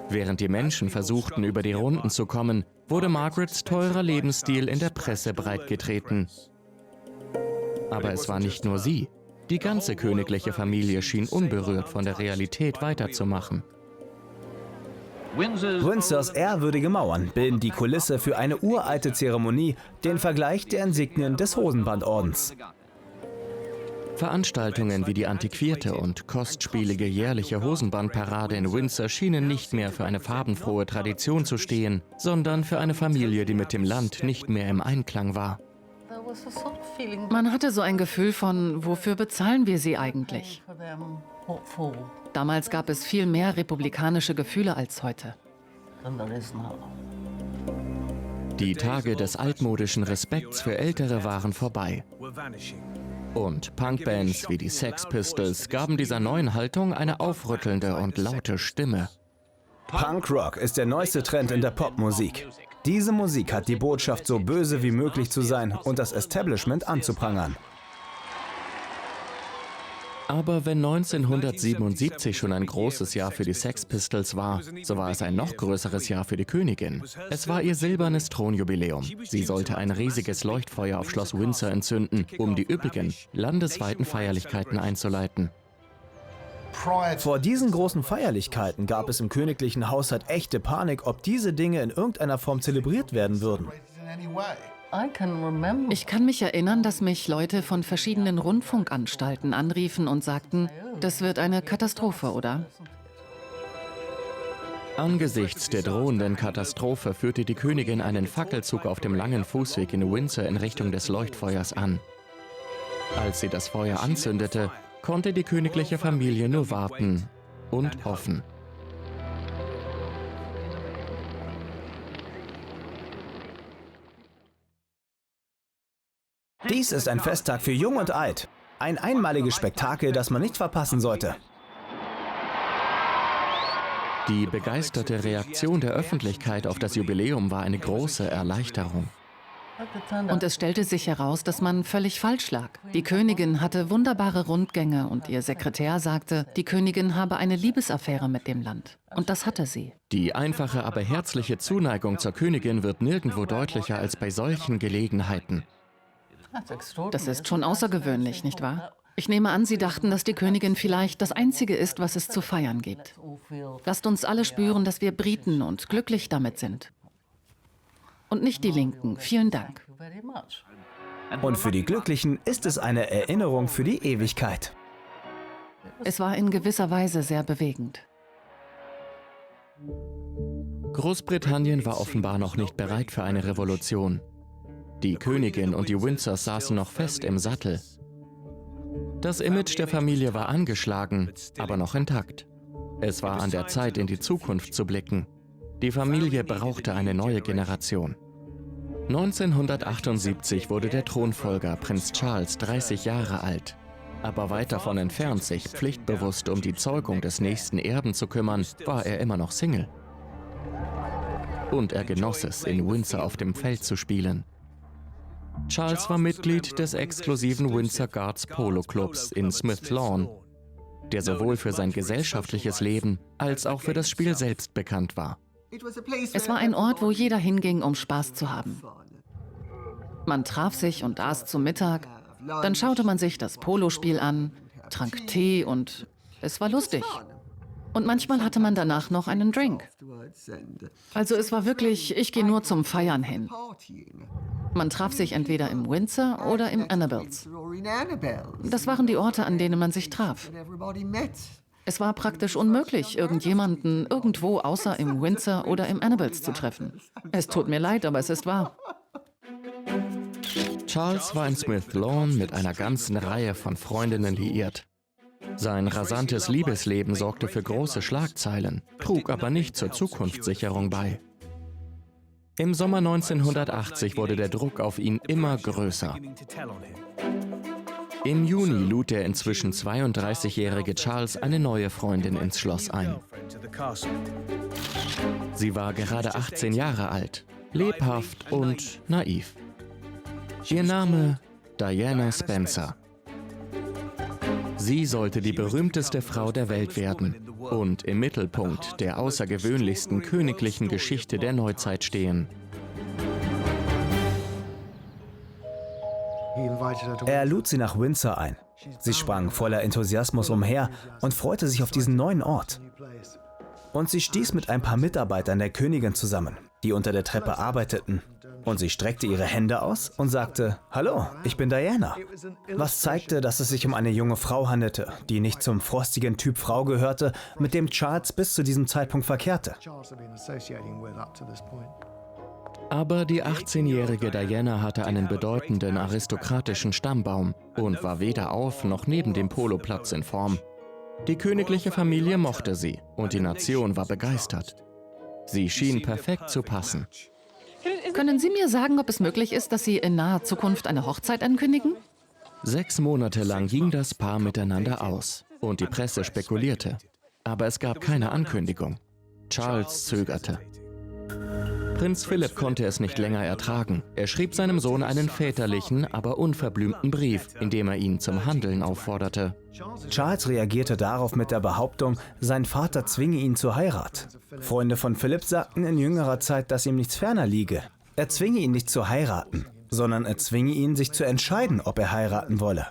Während die Menschen versuchten, über die Runden zu kommen, wurde Margarets teurer Lebensstil in der Presse breitgetreten. Aber es war nicht nur sie. Die ganze königliche Familie schien unberührt von der Realität weiterzumachen. Windsors ehrwürdige Mauern bilden die Kulisse für eine uralte Zeremonie, den Vergleich der Insignien des Hosenbandordens. Veranstaltungen wie die antiquierte und kostspielige jährliche Hosenbandparade in Windsor schienen nicht mehr für eine farbenfrohe Tradition zu stehen, sondern für eine Familie, die mit dem Land nicht mehr im Einklang war. Man hatte so ein Gefühl von, wofür bezahlen wir sie eigentlich? Damals gab es viel mehr republikanische Gefühle als heute. Die Tage des altmodischen Respekts für Ältere waren vorbei. Und Punkbands wie die Sex Pistols gaben dieser neuen Haltung eine aufrüttelnde und laute Stimme. Punkrock ist der neueste Trend in der Popmusik. Diese Musik hat die Botschaft, so böse wie möglich zu sein und das Establishment anzuprangern. Aber wenn 1977 schon ein großes Jahr für die Sex Pistols war, so war es ein noch größeres Jahr für die Königin. Es war ihr silbernes Thronjubiläum. Sie sollte ein riesiges Leuchtfeuer auf Schloss Windsor entzünden, um die üppigen, landesweiten Feierlichkeiten einzuleiten. Vor diesen großen Feierlichkeiten gab es im königlichen Haushalt echte Panik, ob diese Dinge in irgendeiner Form zelebriert werden würden. Ich kann mich erinnern, dass mich Leute von verschiedenen Rundfunkanstalten anriefen und sagten, das wird eine Katastrophe, oder? Angesichts der drohenden Katastrophe führte die Königin einen Fackelzug auf dem langen Fußweg in Windsor in Richtung des Leuchtfeuers an. Als sie das Feuer anzündete, konnte die königliche Familie nur warten und hoffen. Dies ist ein Festtag für Jung und Alt. Ein einmaliges Spektakel, das man nicht verpassen sollte. Die begeisterte Reaktion der Öffentlichkeit auf das Jubiläum war eine große Erleichterung. Und es stellte sich heraus, dass man völlig falsch lag. Die Königin hatte wunderbare Rundgänge und ihr Sekretär sagte, die Königin habe eine Liebesaffäre mit dem Land. Und das hatte sie. Die einfache, aber herzliche Zuneigung zur Königin wird nirgendwo deutlicher als bei solchen Gelegenheiten. Das ist schon außergewöhnlich, nicht wahr? Ich nehme an, Sie dachten, dass die Königin vielleicht das Einzige ist, was es zu feiern gibt. Lasst uns alle spüren, dass wir Briten und glücklich damit sind. Und nicht die Linken. Vielen Dank. Und für die Glücklichen ist es eine Erinnerung für die Ewigkeit. Es war in gewisser Weise sehr bewegend. Großbritannien war offenbar noch nicht bereit für eine Revolution. Die Königin und die Windsors saßen noch fest im Sattel. Das Image der Familie war angeschlagen, aber noch intakt. Es war an der Zeit, in die Zukunft zu blicken. Die Familie brauchte eine neue Generation. 1978 wurde der Thronfolger, Prinz Charles, 30 Jahre alt. Aber weit davon entfernt, sich pflichtbewusst um die Zeugung des nächsten Erben zu kümmern, war er immer noch Single. Und er genoss es, in Windsor auf dem Feld zu spielen. Charles war Mitglied des exklusiven Windsor Guards Polo Clubs in Smith Lawn, der sowohl für sein gesellschaftliches Leben als auch für das Spiel selbst bekannt war. Es war ein Ort, wo jeder hinging, um Spaß zu haben. Man traf sich und aß zu Mittag, dann schaute man sich das Polospiel an, trank Tee und es war lustig. Und manchmal hatte man danach noch einen Drink. Also es war wirklich, ich gehe nur zum Feiern hin. Man traf sich entweder im Windsor oder im Annabels. Das waren die Orte, an denen man sich traf. Es war praktisch unmöglich, irgendjemanden irgendwo außer im Windsor oder im Annabels zu treffen. Es tut mir leid, aber es ist wahr. Charles war in Smith Lawn mit einer ganzen Reihe von Freundinnen liiert. Sein rasantes Liebesleben sorgte für große Schlagzeilen, trug aber nicht zur Zukunftssicherung bei. Im Sommer 1980 wurde der Druck auf ihn immer größer. Im Juni lud der inzwischen 32-jährige Charles eine neue Freundin ins Schloss ein. Sie war gerade 18 Jahre alt, lebhaft und naiv. Ihr Name Diana Spencer. Sie sollte die berühmteste Frau der Welt werden und im Mittelpunkt der außergewöhnlichsten königlichen Geschichte der Neuzeit stehen. Er lud sie nach Windsor ein. Sie sprang voller Enthusiasmus umher und freute sich auf diesen neuen Ort. Und sie stieß mit ein paar Mitarbeitern der Königin zusammen, die unter der Treppe arbeiteten. Und sie streckte ihre Hände aus und sagte, »Hallo, ich bin Diana.« Was zeigte, dass es sich um eine junge Frau handelte, die nicht zum frostigen Typ Frau gehörte, mit dem Charles bis zu diesem Zeitpunkt verkehrte. Aber die 18-jährige Diana hatte einen bedeutenden aristokratischen Stammbaum und war weder auf noch neben dem Poloplatz in Form. Die königliche Familie mochte sie und die Nation war begeistert. Sie schien perfekt zu passen. Können Sie mir sagen, ob es möglich ist, dass Sie in naher Zukunft eine Hochzeit ankündigen? 6 Monate lang ging das Paar miteinander aus und die Presse spekulierte. Aber es gab keine Ankündigung. Charles zögerte. Prinz Philipp konnte es nicht länger ertragen. Er schrieb seinem Sohn einen väterlichen, aber unverblümten Brief, in dem er ihn zum Handeln aufforderte. Charles reagierte darauf mit der Behauptung, sein Vater zwinge ihn zur Heirat. Freunde von Philipp sagten in jüngerer Zeit, dass ihm nichts ferner liege. Er zwinge ihn nicht zu heiraten, sondern er zwinge ihn, sich zu entscheiden, ob er heiraten wolle.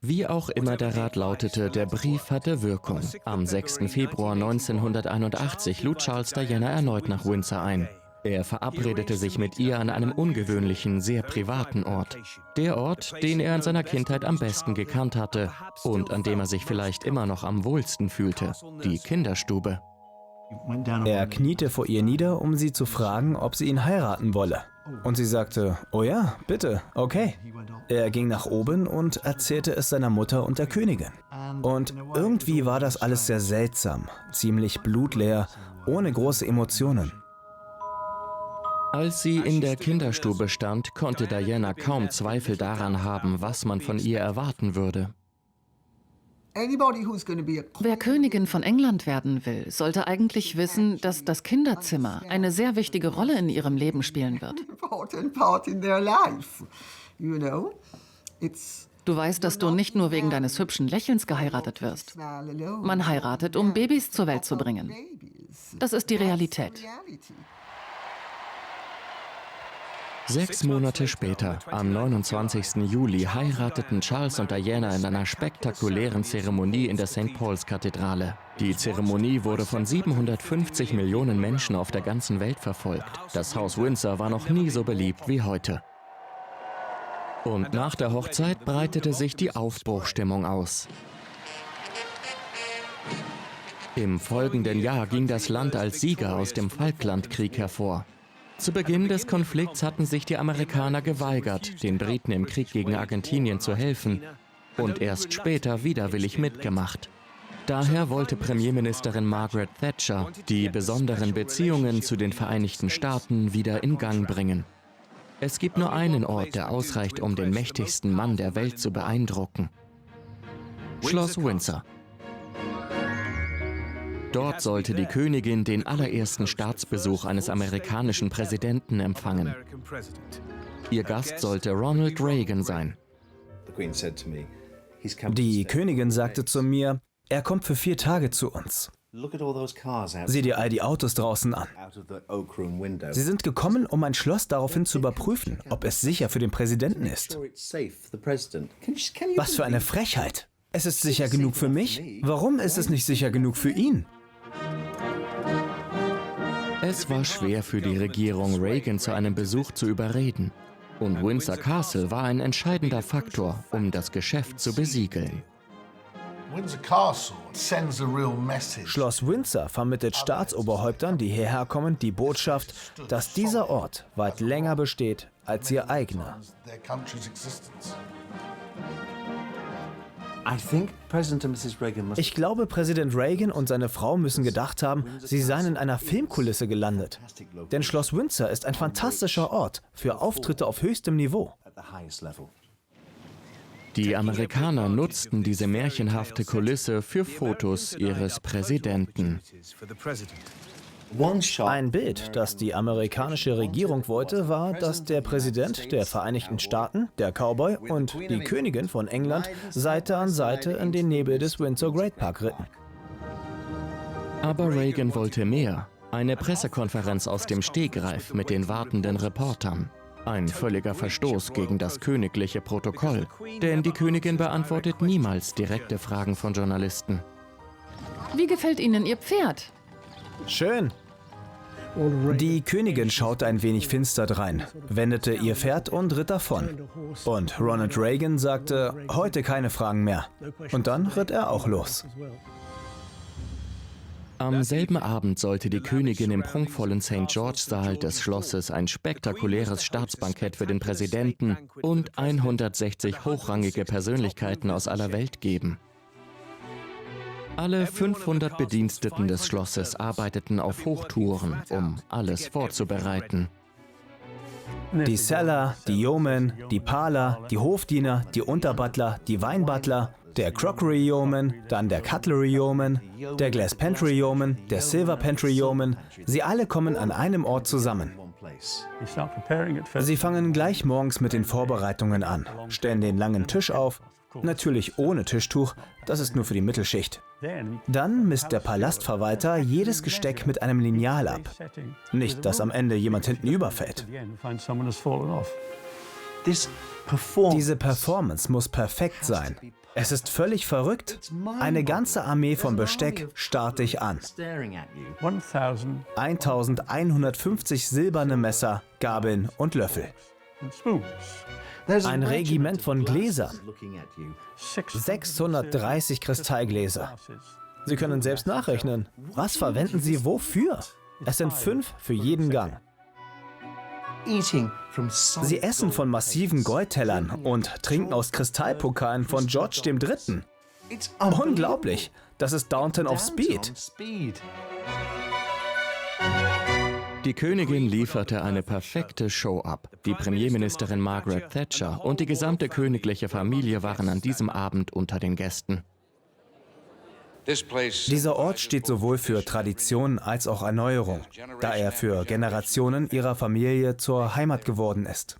Wie auch immer der Rat lautete, der Brief hatte Wirkung. Am 6. Februar 1981 lud Charles Diana erneut nach Windsor ein. Er verabredete sich mit ihr an einem ungewöhnlichen, sehr privaten Ort. Der Ort, den er in seiner Kindheit am besten gekannt hatte und an dem er sich vielleicht immer noch am wohlsten fühlte, die Kinderstube. Er kniete vor ihr nieder, um sie zu fragen, ob sie ihn heiraten wolle. Und sie sagte, oh ja, bitte, okay. Er ging nach oben und erzählte es seiner Mutter und der Königin. Und irgendwie war das alles sehr seltsam, ziemlich blutleer, ohne große Emotionen. Als sie in der Kinderstube stand, konnte Diana kaum Zweifel daran haben, was man von ihr erwarten würde. Wer Königin von England werden will, sollte eigentlich wissen, dass das Kinderzimmer eine sehr wichtige Rolle in ihrem Leben spielen wird. Du weißt, dass du nicht nur wegen deines hübschen Lächelns geheiratet wirst. Man heiratet, um Babys zur Welt zu bringen. Das ist die Realität. 6 Monate später, am 29. Juli, heirateten Charles und Diana in einer spektakulären Zeremonie in der St. Paul's-Kathedrale. Die Zeremonie wurde von 750 Millionen Menschen auf der ganzen Welt verfolgt. Das Haus Windsor war noch nie so beliebt wie heute. Und nach der Hochzeit breitete sich die Aufbruchstimmung aus. Im folgenden Jahr ging das Land als Sieger aus dem Falklandkrieg hervor. Zu Beginn des Konflikts hatten sich die Amerikaner geweigert, den Briten im Krieg gegen Argentinien zu helfen, und erst später widerwillig mitgemacht. Daher wollte Premierministerin Margaret Thatcher die besonderen Beziehungen zu den Vereinigten Staaten wieder in Gang bringen. Es gibt nur einen Ort, der ausreicht, um den mächtigsten Mann der Welt zu beeindrucken: Schloss Windsor. Dort sollte die Königin den allerersten Staatsbesuch eines amerikanischen Präsidenten empfangen. Ihr Gast sollte Ronald Reagan sein. Die Königin sagte zu mir, er kommt für 4 Tage zu uns. Sieh dir all die Autos draußen an. Sie sind gekommen, um ein Schloss daraufhin zu überprüfen, ob es sicher für den Präsidenten ist. Was für eine Frechheit! Es ist sicher genug für mich. Warum ist es nicht sicher genug für ihn? Es war schwer für die Regierung, Reagan zu einem Besuch zu überreden. Und Windsor Castle war ein entscheidender Faktor, um das Geschäft zu besiegeln. Schloss Windsor vermittelt Staatsoberhäuptern, die hierher kommen, die Botschaft, dass dieser Ort weit länger besteht als ihr eigener. Ich glaube, Präsident Reagan und seine Frau müssen gedacht haben, sie seien in einer Filmkulisse gelandet. Denn Schloss Windsor ist ein fantastischer Ort für Auftritte auf höchstem Niveau. Die Amerikaner nutzten diese märchenhafte Kulisse für Fotos ihres Präsidenten. Ein Bild, das die amerikanische Regierung wollte, war, dass der Präsident der Vereinigten Staaten, der Cowboy und die Königin von England Seite an Seite in den Nebel des Windsor Great Park ritten. Aber Reagan wollte mehr. Eine Pressekonferenz aus dem Stegreif mit den wartenden Reportern. Ein völliger Verstoß gegen das königliche Protokoll, denn die Königin beantwortet niemals direkte Fragen von Journalisten. Wie gefällt Ihnen Ihr Pferd? Schön. Die Königin schaute ein wenig finster drein, wendete ihr Pferd und ritt davon. Und Ronald Reagan sagte, heute keine Fragen mehr. Und dann ritt er auch los. Am selben Abend sollte die Königin im prunkvollen St. George-Saal des Schlosses ein spektakuläres Staatsbankett für den Präsidenten und 160 hochrangige Persönlichkeiten aus aller Welt geben. Alle 500 Bediensteten des Schlosses arbeiteten auf Hochtouren, um alles vorzubereiten. Die Seller, die Yeomen, die Parler, die Hofdiener, die Unterbutler, die Weinbutler, der Crockery Yeoman, dann der Cutlery Yeoman, der Glass Pantry Yeoman, der Silver Pantry Yeoman, sie alle kommen an einem Ort zusammen. Sie fangen gleich morgens mit den Vorbereitungen an, stellen den langen Tisch auf, natürlich ohne Tischtuch, das ist nur für die Mittelschicht. Dann misst der Palastverwalter jedes Gesteck mit einem Lineal ab. Nicht, dass am Ende jemand hinten überfällt. Diese Performance muss perfekt sein. Es ist völlig verrückt. Eine ganze Armee von Besteck starrt dich an. 1150 silberne Messer, Gabeln und Löffel. Ein Regiment von Gläsern. 630 Kristallgläser. Sie können selbst nachrechnen. Was verwenden Sie wofür? Es sind 5 für jeden Gang. Sie essen von massiven Goldtellern und trinken aus Kristallpokalen von George III. Unglaublich! Das ist Downton of Speed. Die Königin lieferte eine perfekte Show ab. Die Premierministerin Margaret Thatcher und die gesamte königliche Familie waren an diesem Abend unter den Gästen. Dieser Ort steht sowohl für Tradition als auch Erneuerung, da er für Generationen ihrer Familie zur Heimat geworden ist.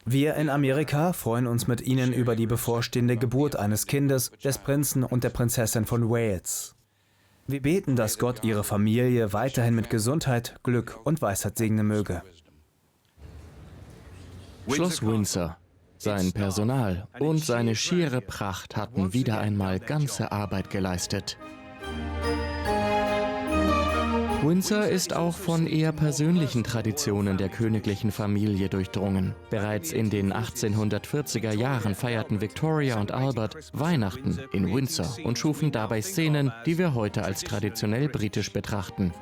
Wir in Amerika freuen uns mit Ihnen über die bevorstehende Geburt eines Kindes, des Prinzen und der Prinzessin von Wales. Wir beten, dass Gott Ihre Familie weiterhin mit Gesundheit, Glück und Weisheit segnen möge. Schloss Windsor, sein Personal und seine schiere Pracht hatten wieder einmal ganze Arbeit geleistet. Windsor ist auch von eher persönlichen Traditionen der königlichen Familie durchdrungen. Bereits in den 1840er Jahren feierten Victoria und Albert Weihnachten in Windsor und schufen dabei Szenen, die wir heute als traditionell britisch betrachten.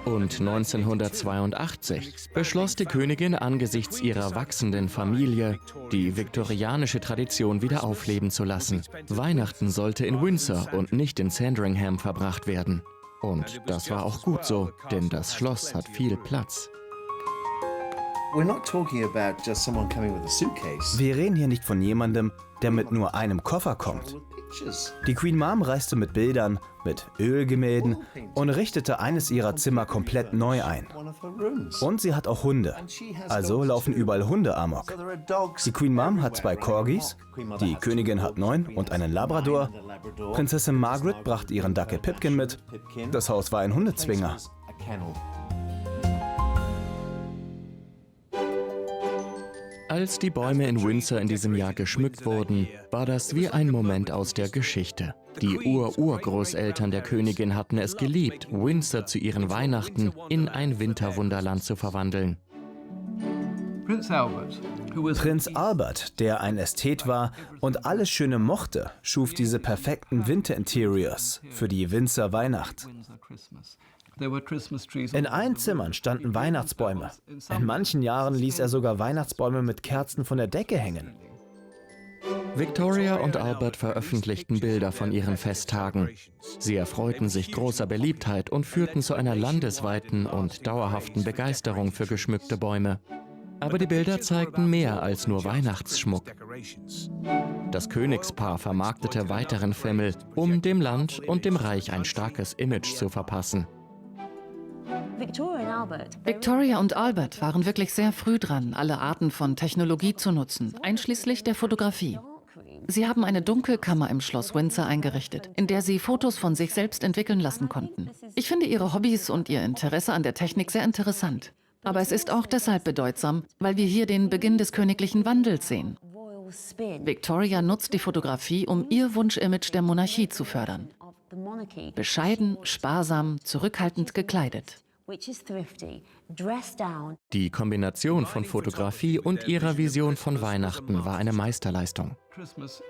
Und 1982 beschloss die Königin angesichts ihrer wachsenden Familie, die viktorianische Tradition wieder aufleben zu lassen. Weihnachten sollte in Windsor und nicht in Sandringham verbracht werden. Und das war auch gut so, denn das Schloss hat viel Platz. Wir reden hier nicht von jemandem, der mit nur einem Koffer kommt. Die Queen Mom reiste mit Bildern, mit Ölgemälden und richtete eines ihrer Zimmer komplett neu ein. Und sie hat auch Hunde, also laufen überall Hunde amok. Die Queen Mom hat 2 Corgis, die Königin hat 9 und einen Labrador. Prinzessin Margaret brachte ihren Dackel Pipkin mit. Das Haus war ein Hundezwinger. Als die Bäume in Windsor in diesem Jahr geschmückt wurden, war das wie ein Moment aus der Geschichte. Die Urgroßeltern der Königin hatten es geliebt, Windsor zu ihren Weihnachten in ein Winterwunderland zu verwandeln. Prinz Albert, der ein Ästhet war und alles Schöne mochte, schuf diese perfekten Winter-Interiors für die Windsor Weihnacht. In allen Zimmern standen Weihnachtsbäume. In manchen Jahren ließ er sogar Weihnachtsbäume mit Kerzen von der Decke hängen. Victoria und Albert veröffentlichten Bilder von ihren Festtagen. Sie erfreuten sich großer Beliebtheit und führten zu einer landesweiten und dauerhaften Begeisterung für geschmückte Bäume. Aber die Bilder zeigten mehr als nur Weihnachtsschmuck. Das Königspaar vermarktete weiteren Fimmel, um dem Land und dem Reich ein starkes Image zu verpassen. Victoria und Albert waren wirklich sehr früh dran, alle Arten von Technologie zu nutzen, einschließlich der Fotografie. Sie haben eine Dunkelkammer im Schloss Windsor eingerichtet, in der sie Fotos von sich selbst entwickeln lassen konnten. Ich finde ihre Hobbys und ihr Interesse an der Technik sehr interessant. Aber es ist auch deshalb bedeutsam, weil wir hier den Beginn des königlichen Wandels sehen. Victoria nutzt die Fotografie, um ihr Wunschimage der Monarchie zu fördern. Bescheiden, sparsam, zurückhaltend gekleidet. Die Kombination von Fotografie und ihrer Vision von Weihnachten war eine Meisterleistung.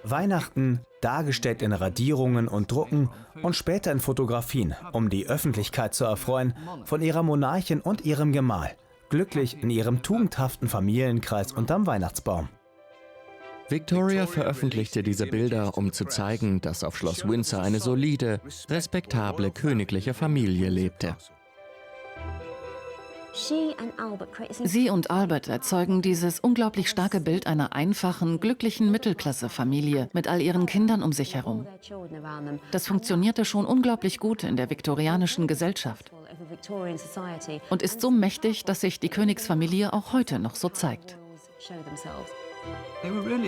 Weihnachten, dargestellt in Radierungen und Drucken und später in Fotografien, um die Öffentlichkeit zu erfreuen, von ihrer Monarchin und ihrem Gemahl, glücklich in ihrem tugendhaften Familienkreis unterm Weihnachtsbaum. Victoria veröffentlichte diese Bilder, um zu zeigen, dass auf Schloss Windsor eine solide, respektable königliche Familie lebte. Sie und Albert erzeugen dieses unglaublich starke Bild einer einfachen, glücklichen Mittelklasse-Familie mit all ihren Kindern um sich herum. Das funktionierte schon unglaublich gut in der viktorianischen Gesellschaft und ist so mächtig, dass sich die Königsfamilie auch heute noch so zeigt.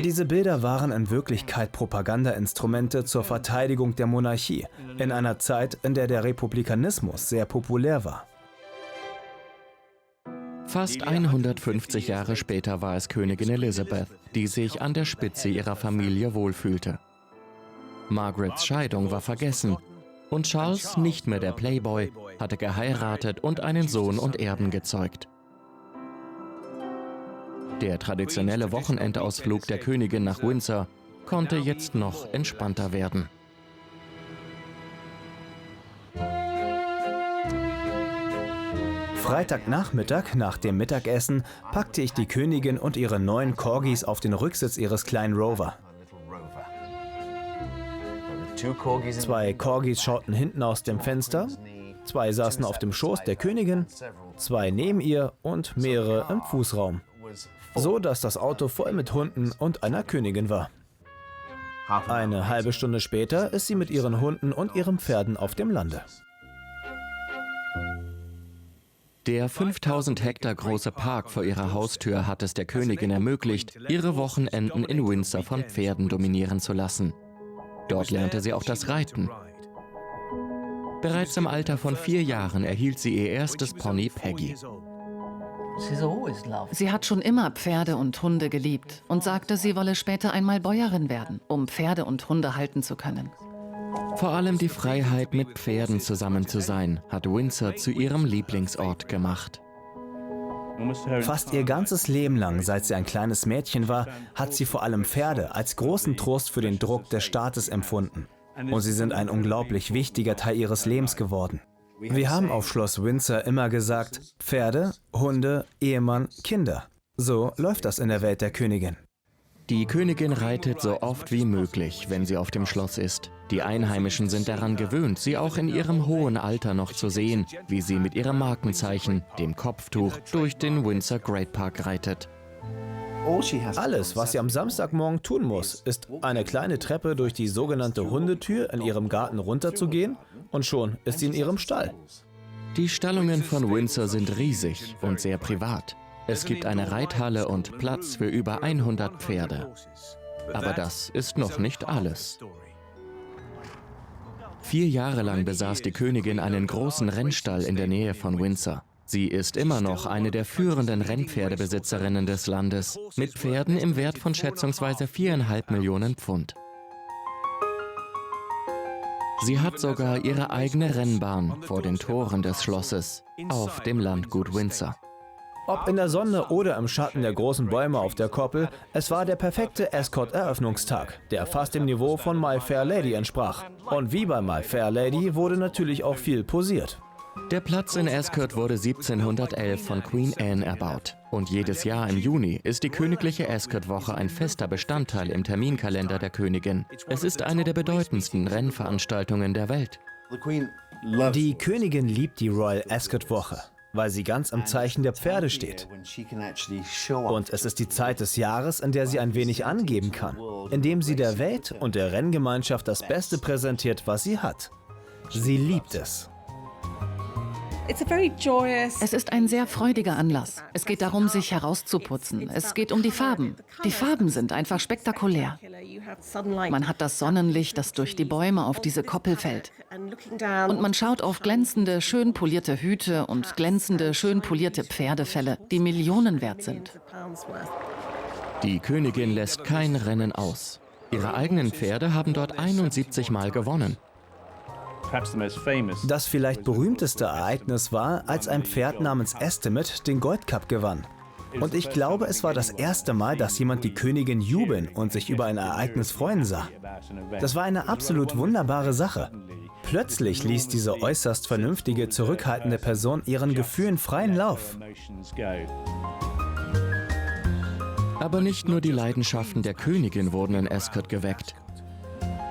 Diese Bilder waren in Wirklichkeit Propagandainstrumente zur Verteidigung der Monarchie, in einer Zeit, in der der Republikanismus sehr populär war. Fast 150 Jahre später war es Königin Elizabeth, die sich an der Spitze ihrer Familie wohlfühlte. Margarets Scheidung war vergessen und Charles, nicht mehr der Playboy, hatte geheiratet und einen Sohn und Erben gezeugt. Der traditionelle Wochenendausflug der Königin nach Windsor konnte jetzt noch entspannter werden. Freitagnachmittag nach dem Mittagessen packte ich die Königin und ihre 9 Corgis auf den Rücksitz ihres kleinen Rover. 2 Corgis schauten hinten aus dem Fenster, 2 saßen auf dem Schoß der Königin, 2 neben ihr und mehrere im Fußraum. So dass das Auto voll mit Hunden und einer Königin war. Eine halbe Stunde später ist sie mit ihren Hunden und ihren Pferden auf dem Lande. Der 5000 Hektar große Park vor ihrer Haustür hat es der Königin ermöglicht, ihre Wochenenden in Windsor von Pferden dominieren zu lassen. Dort lernte sie auch das Reiten. Bereits im Alter von 4 Jahren erhielt sie ihr erstes Pony Peggy. Sie hat schon immer Pferde und Hunde geliebt und sagte, sie wolle später einmal Bäuerin werden, um Pferde und Hunde halten zu können. Vor allem die Freiheit, mit Pferden zusammen zu sein, hat Windsor zu ihrem Lieblingsort gemacht. Fast ihr ganzes Leben lang, seit sie ein kleines Mädchen war, hat sie vor allem Pferde als großen Trost für den Druck des Staates empfunden. Und sie sind ein unglaublich wichtiger Teil ihres Lebens geworden. Wir haben auf Schloss Windsor immer gesagt, Pferde, Hunde, Ehemann, Kinder. So läuft das in der Welt der Königin. Die Königin reitet so oft wie möglich, wenn sie auf dem Schloss ist. Die Einheimischen sind daran gewöhnt, sie auch in ihrem hohen Alter noch zu sehen, wie sie mit ihrem Markenzeichen, dem Kopftuch, durch den Windsor Great Park reitet. Alles, was sie am Samstagmorgen tun muss, ist eine kleine Treppe durch die sogenannte Hundetür in ihrem Garten runterzugehen und schon ist sie in ihrem Stall. Die Stallungen von Windsor sind riesig und sehr privat. Es gibt eine Reithalle und Platz für über 100 Pferde. Aber das ist noch nicht alles. 4 Jahre lang besaß die Königin einen großen Rennstall in der Nähe von Windsor. Sie ist immer noch eine der führenden Rennpferdebesitzerinnen des Landes, mit Pferden im Wert von schätzungsweise 4,5 Millionen Pfund. Sie hat sogar ihre eigene Rennbahn vor den Toren des Schlosses auf dem Landgut Windsor. Ob in der Sonne oder im Schatten der großen Bäume auf der Koppel, es war der perfekte Ascot-Eröffnungstag, der fast dem Niveau von My Fair Lady entsprach. Und wie bei My Fair Lady wurde natürlich auch viel posiert. Der Platz in Ascot wurde 1711 von Queen Anne erbaut. Und jedes Jahr im Juni ist die königliche Ascot-Woche ein fester Bestandteil im Terminkalender der Königin. Es ist eine der bedeutendsten Rennveranstaltungen der Welt. Die Königin liebt die Royal Ascot-Woche. weil sie ganz im Zeichen der Pferde steht. Und es ist die Zeit des Jahres, in der sie ein wenig angeben kann, indem sie der Welt und der Renngemeinschaft das Beste präsentiert, was sie hat. Sie liebt es. Es ist ein sehr freudiger Anlass. Es geht darum, sich herauszuputzen. Es geht um die Farben. Die Farben sind einfach spektakulär. Man hat das Sonnenlicht, das durch die Bäume auf diese Koppel fällt. Und man schaut auf glänzende, schön polierte Hüte und glänzende, schön polierte Pferdefelle, die Millionen wert sind. Die Königin lässt kein Rennen aus. Ihre eigenen Pferde haben dort 71 Mal gewonnen. Das vielleicht berühmteste Ereignis war, als ein Pferd namens Estimate den Goldcup gewann. Und ich glaube, es war das erste Mal, dass jemand die Königin jubeln und sich über ein Ereignis freuen sah. Das war eine absolut wunderbare Sache. Plötzlich ließ diese äußerst vernünftige, zurückhaltende Person ihren Gefühlen freien Lauf. Aber nicht nur die Leidenschaften der Königin wurden in Ascot geweckt.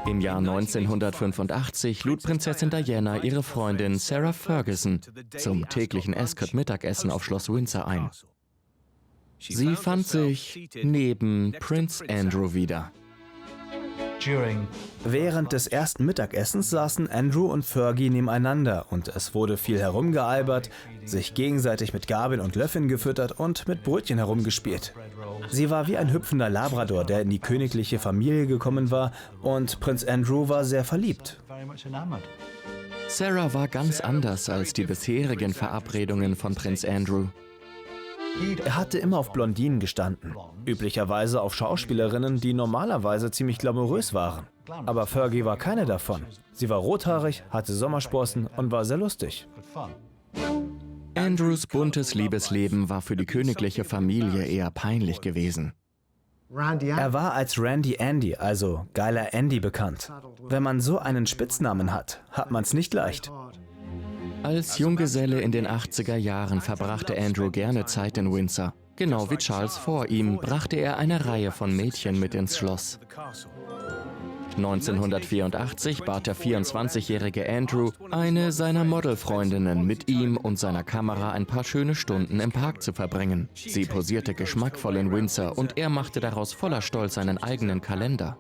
Im Jahr 1985 lud Prinzessin Diana ihre Freundin Sarah Ferguson zum täglichen Ascot-Mittagessen auf Schloss Windsor ein. Sie fand sich neben Prinz Andrew wieder. Während des ersten Mittagessens saßen Andrew und Fergie nebeneinander und es wurde viel herumgealbert, sich gegenseitig mit Gabeln und Löffeln gefüttert und mit Brötchen herumgespielt. Sie war wie ein hüpfender Labrador, der in die königliche Familie gekommen war, und Prinz Andrew war sehr verliebt. Sarah war ganz anders als die bisherigen Verabredungen von Prinz Andrew. Er hatte immer auf Blondinen gestanden, üblicherweise auf Schauspielerinnen, die normalerweise ziemlich glamourös waren. Aber Fergie war keine davon. Sie war rothaarig, hatte Sommersprossen und war sehr lustig. Andrews buntes Liebesleben war für die königliche Familie eher peinlich gewesen. Er war als Randy Andy, also geiler Andy, bekannt. Wenn man so einen Spitznamen hat, hat man es nicht leicht. Als Junggeselle in den 80er Jahren verbrachte Andrew gerne Zeit in Windsor. Genau wie Charles vor ihm brachte er eine Reihe von Mädchen mit ins Schloss. 1984 bat der 24-jährige Andrew eine seiner Modelfreundinnen, mit ihm und seiner Kamera ein paar schöne Stunden im Park zu verbringen. Sie posierte geschmackvoll in Windsor und er machte daraus voller Stolz seinen eigenen Kalender.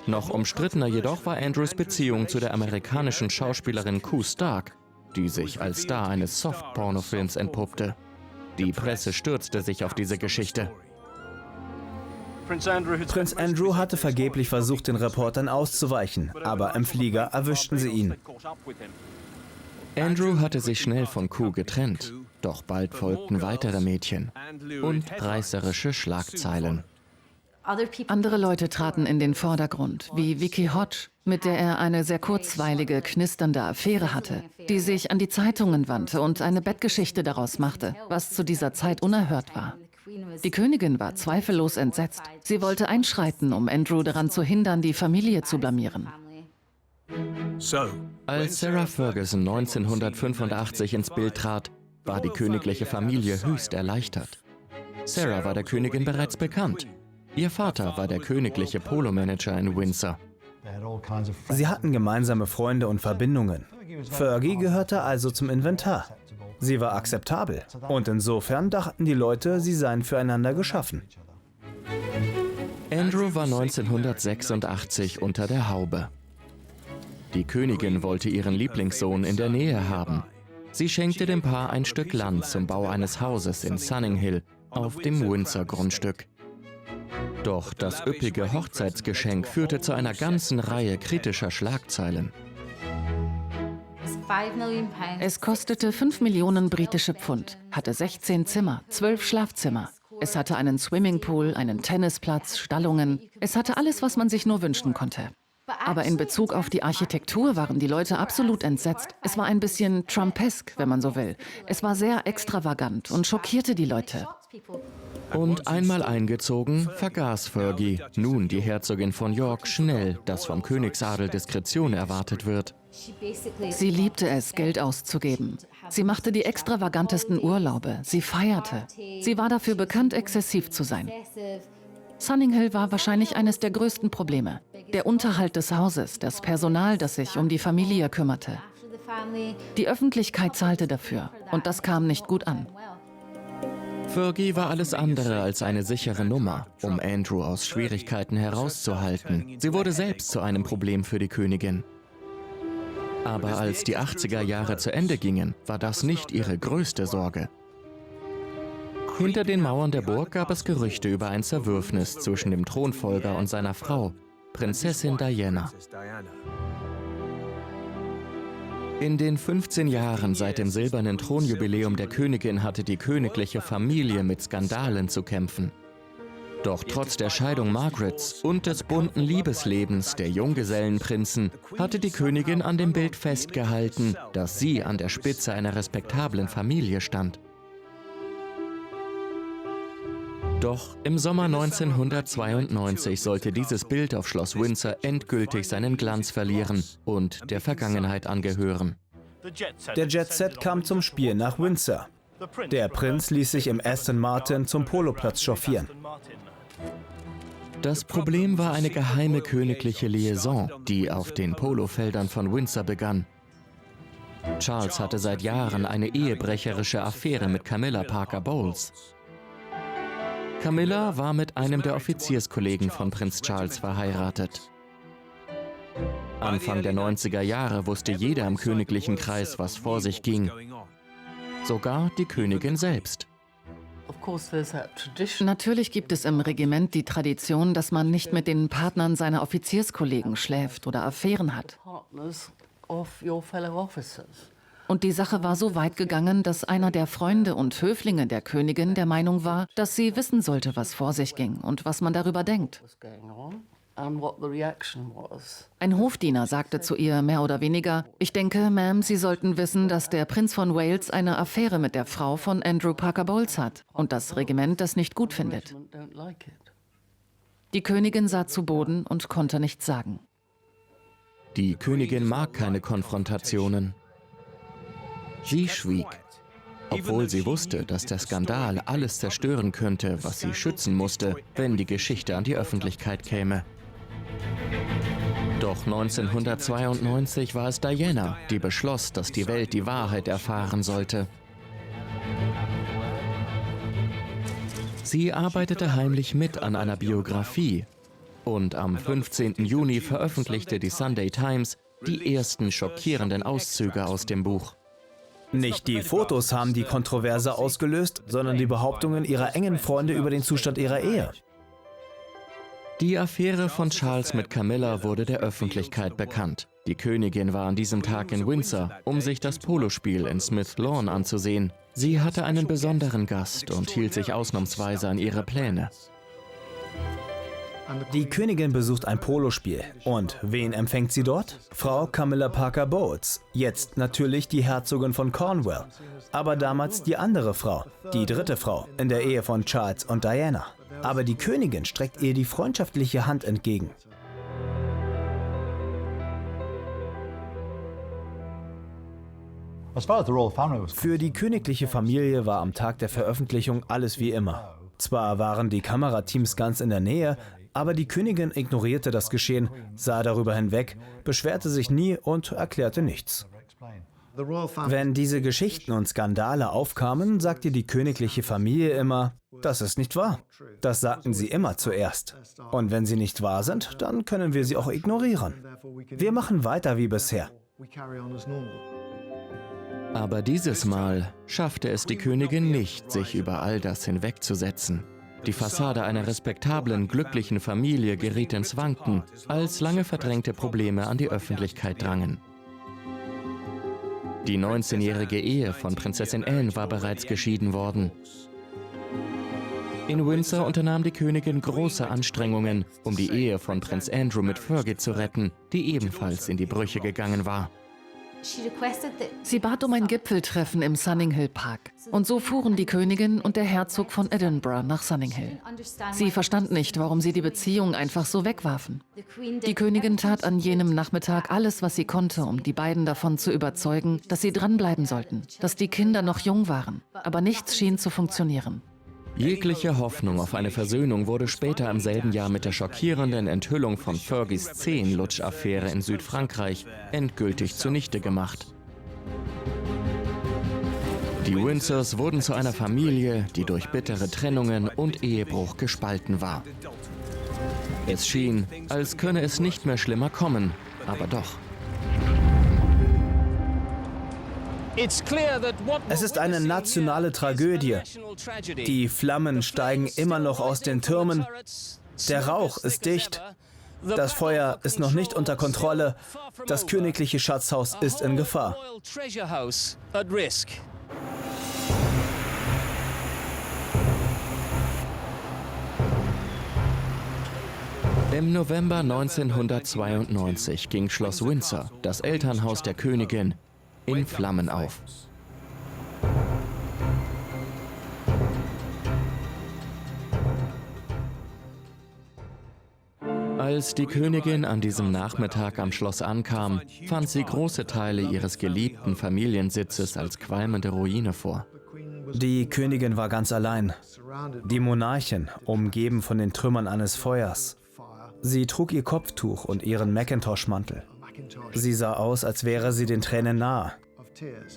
Noch umstrittener jedoch war Andrews Beziehung zu der amerikanischen Schauspielerin Q Stark, die sich als Star eines Soft-Porno-Films entpuppte. Die Presse stürzte sich auf diese Geschichte. Prinz Andrew hatte vergeblich versucht, den Reportern auszuweichen, aber im Flieger erwischten sie ihn. Andrew hatte sich schnell von Q getrennt, doch bald folgten weitere Mädchen und reißerische Schlagzeilen. Andere Leute traten in den Vordergrund, wie Vicky Hodge, mit der er eine sehr kurzweilige, knisternde Affäre hatte, die sich an die Zeitungen wandte und eine Bettgeschichte daraus machte, was zu dieser Zeit unerhört war. Die Königin war zweifellos entsetzt. Sie wollte einschreiten, um Andrew daran zu hindern, die Familie zu blamieren. Als Sarah Ferguson 1985 ins Bild trat, war die königliche Familie höchst erleichtert. Sarah war der Königin bereits bekannt. Ihr Vater war der königliche Polomanager in Windsor. Sie hatten gemeinsame Freunde und Verbindungen. Fergie gehörte also zum Inventar. Sie war akzeptabel und insofern dachten die Leute, sie seien füreinander geschaffen. Andrew war 1986 unter der Haube. Die Königin wollte ihren Lieblingssohn in der Nähe haben. Sie schenkte dem Paar ein Stück Land zum Bau eines Hauses in Sunninghill Hill auf dem Windsor-Grundstück. Doch das üppige Hochzeitsgeschenk führte zu einer ganzen Reihe kritischer Schlagzeilen. Es kostete 5 Millionen britische Pfund, hatte 16 Zimmer, 12 Schlafzimmer. Es hatte einen Swimmingpool, einen Tennisplatz, Stallungen. Es hatte alles, was man sich nur wünschen konnte. Aber in Bezug auf die Architektur waren die Leute absolut entsetzt. Es war ein bisschen Trumpesk, wenn man so will. Es war sehr extravagant und schockierte die Leute. Und einmal eingezogen, vergaß Fergie, nun die Herzogin von York, schnell, dass vom Königsadel Diskretion erwartet wird. Sie liebte es, Geld auszugeben. Sie machte die extravagantesten Urlaube. Sie feierte. Sie war dafür bekannt, exzessiv zu sein. Sunninghill war wahrscheinlich eines der größten Probleme. Der Unterhalt des Hauses, das Personal, das sich um die Familie kümmerte. Die Öffentlichkeit zahlte dafür und das kam nicht gut an. Fergie war alles andere als eine sichere Nummer, um Andrew aus Schwierigkeiten herauszuhalten. Sie wurde selbst zu einem Problem für die Königin. Aber als die 80er Jahre zu Ende gingen, war das nicht ihre größte Sorge. Hinter den Mauern der Burg gab es Gerüchte über ein Zerwürfnis zwischen dem Thronfolger und seiner Frau, Prinzessin Diana. In den 15 Jahren seit dem silbernen Thronjubiläum der Königin hatte die königliche Familie mit Skandalen zu kämpfen. Doch trotz der Scheidung Margarets und des bunten Liebeslebens der Junggesellenprinzen hatte die Königin an dem Bild festgehalten, dass sie an der Spitze einer respektablen Familie stand. Doch im Sommer 1992 sollte dieses Bild auf Schloss Windsor endgültig seinen Glanz verlieren und der Vergangenheit angehören. Der Jet-Set kam zum Spiel nach Windsor. Der Prinz ließ sich im Aston Martin zum Poloplatz chauffieren. Das Problem war eine geheime königliche Liaison, die auf den Polofeldern von Windsor begann. Charles hatte seit Jahren eine ehebrecherische Affäre mit Camilla Parker Bowles. Camilla war mit einem der Offizierskollegen von Prinz Charles verheiratet. Anfang der 90er Jahre wusste jeder im königlichen Kreis, was vor sich ging. Sogar die Königin selbst. Natürlich gibt es im Regiment die Tradition, dass man nicht mit den Partnern seiner Offizierskollegen schläft oder Affären hat. Und die Sache war so weit gegangen, dass einer der Freunde und Höflinge der Königin der Meinung war, dass sie wissen sollte, was vor sich ging und was man darüber denkt. Ein Hofdiener sagte zu ihr mehr oder weniger: Ich denke, Ma'am, Sie sollten wissen, dass der Prinz von Wales eine Affäre mit der Frau von Andrew Parker Bowles hat und das Regiment das nicht gut findet. Die Königin sah zu Boden und konnte nichts sagen. Die Königin mag keine Konfrontationen. Sie schwieg, obwohl sie wusste, dass der Skandal alles zerstören könnte, was sie schützen musste, wenn die Geschichte an die Öffentlichkeit käme. Doch 1992 war es Diana, die beschloss, dass die Welt die Wahrheit erfahren sollte. Sie arbeitete heimlich mit an einer Biografie und am 15. Juni veröffentlichte die Sunday Times die ersten schockierenden Auszüge aus dem Buch. Nicht die Fotos haben die Kontroverse ausgelöst, sondern die Behauptungen ihrer engen Freunde über den Zustand ihrer Ehe. Die Affäre von Charles mit Camilla wurde der Öffentlichkeit bekannt. Die Königin war an diesem Tag in Windsor, um sich das Polospiel in Smith Lawn anzusehen. Sie hatte einen besonderen Gast und hielt sich ausnahmsweise an ihre Pläne. Die Königin besucht ein Polospiel. Und wen empfängt sie dort? Frau Camilla Parker Bowles. Jetzt natürlich die Herzogin von Cornwall. Aber damals die andere Frau, die dritte Frau in der Ehe von Charles und Diana. Aber die Königin streckt ihr die freundschaftliche Hand entgegen. Für die königliche Familie war am Tag der Veröffentlichung alles wie immer. Zwar waren die Kamerateams ganz in der Nähe, aber die Königin ignorierte das Geschehen, sah darüber hinweg, beschwerte sich nie und erklärte nichts. Wenn diese Geschichten und Skandale aufkamen, sagte die königliche Familie immer: Das ist nicht wahr. Das sagten sie immer zuerst. Und wenn sie nicht wahr sind, dann können wir sie auch ignorieren. Wir machen weiter wie bisher. Aber dieses Mal schaffte es die Königin nicht, sich über all das hinwegzusetzen. Die Fassade einer respektablen, glücklichen Familie geriet ins Wanken, als lange verdrängte Probleme an die Öffentlichkeit drangen. Die 19-jährige Ehe von Prinzessin Anne war bereits geschieden worden. In Windsor unternahm die Königin große Anstrengungen, um die Ehe von Prinz Andrew mit Fergie zu retten, die ebenfalls in die Brüche gegangen war. Sie bat um ein Gipfeltreffen im Sunninghill Park. Und so fuhren die Königin und der Herzog von Edinburgh nach Sunninghill. Sie verstand nicht, warum sie die Beziehung einfach so wegwarfen. Die Königin tat an jenem Nachmittag alles, was sie konnte, um die beiden davon zu überzeugen, dass sie dranbleiben sollten, dass die Kinder noch jung waren. Aber nichts schien zu funktionieren. Jegliche Hoffnung auf eine Versöhnung wurde später im selben Jahr mit der schockierenden Enthüllung von Fergies 10-Lutsch-Affäre in Südfrankreich endgültig zunichte gemacht. Die Windsors wurden zu einer Familie, die durch bittere Trennungen und Ehebruch gespalten war. Es schien, als könne es nicht mehr schlimmer kommen, aber doch. Es ist eine nationale Tragödie. Die Flammen steigen immer noch aus den Türmen. Der Rauch ist dicht. Das Feuer ist noch nicht unter Kontrolle. Das königliche Schatzhaus ist in Gefahr. Im November 1992 ging Schloss Windsor, das Elternhaus der Königin, in Flammen auf. Als die Königin an diesem Nachmittag am Schloss ankam, fand sie große Teile ihres geliebten Familiensitzes als qualmende Ruine vor. Die Königin war ganz allein. Die Monarchin, umgeben von den Trümmern eines Feuers. Sie trug ihr Kopftuch und ihren Macintosh-Mantel. Sie sah aus, als wäre sie den Tränen nahe.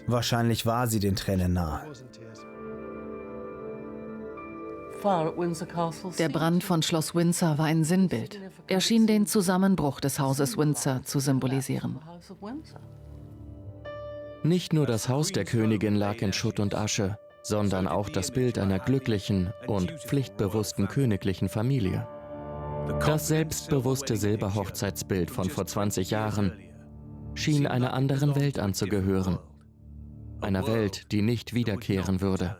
Wahrscheinlich war sie den Tränen nahe. Der Brand von Schloss Windsor war ein Sinnbild. Er schien den Zusammenbruch des Hauses Windsor zu symbolisieren. Nicht nur das Haus der Königin lag in Schutt und Asche, sondern auch das Bild einer glücklichen und pflichtbewussten königlichen Familie. Das selbstbewusste Silberhochzeitsbild von vor 20 Jahren schien einer anderen Welt anzugehören. Einer Welt, die nicht wiederkehren würde.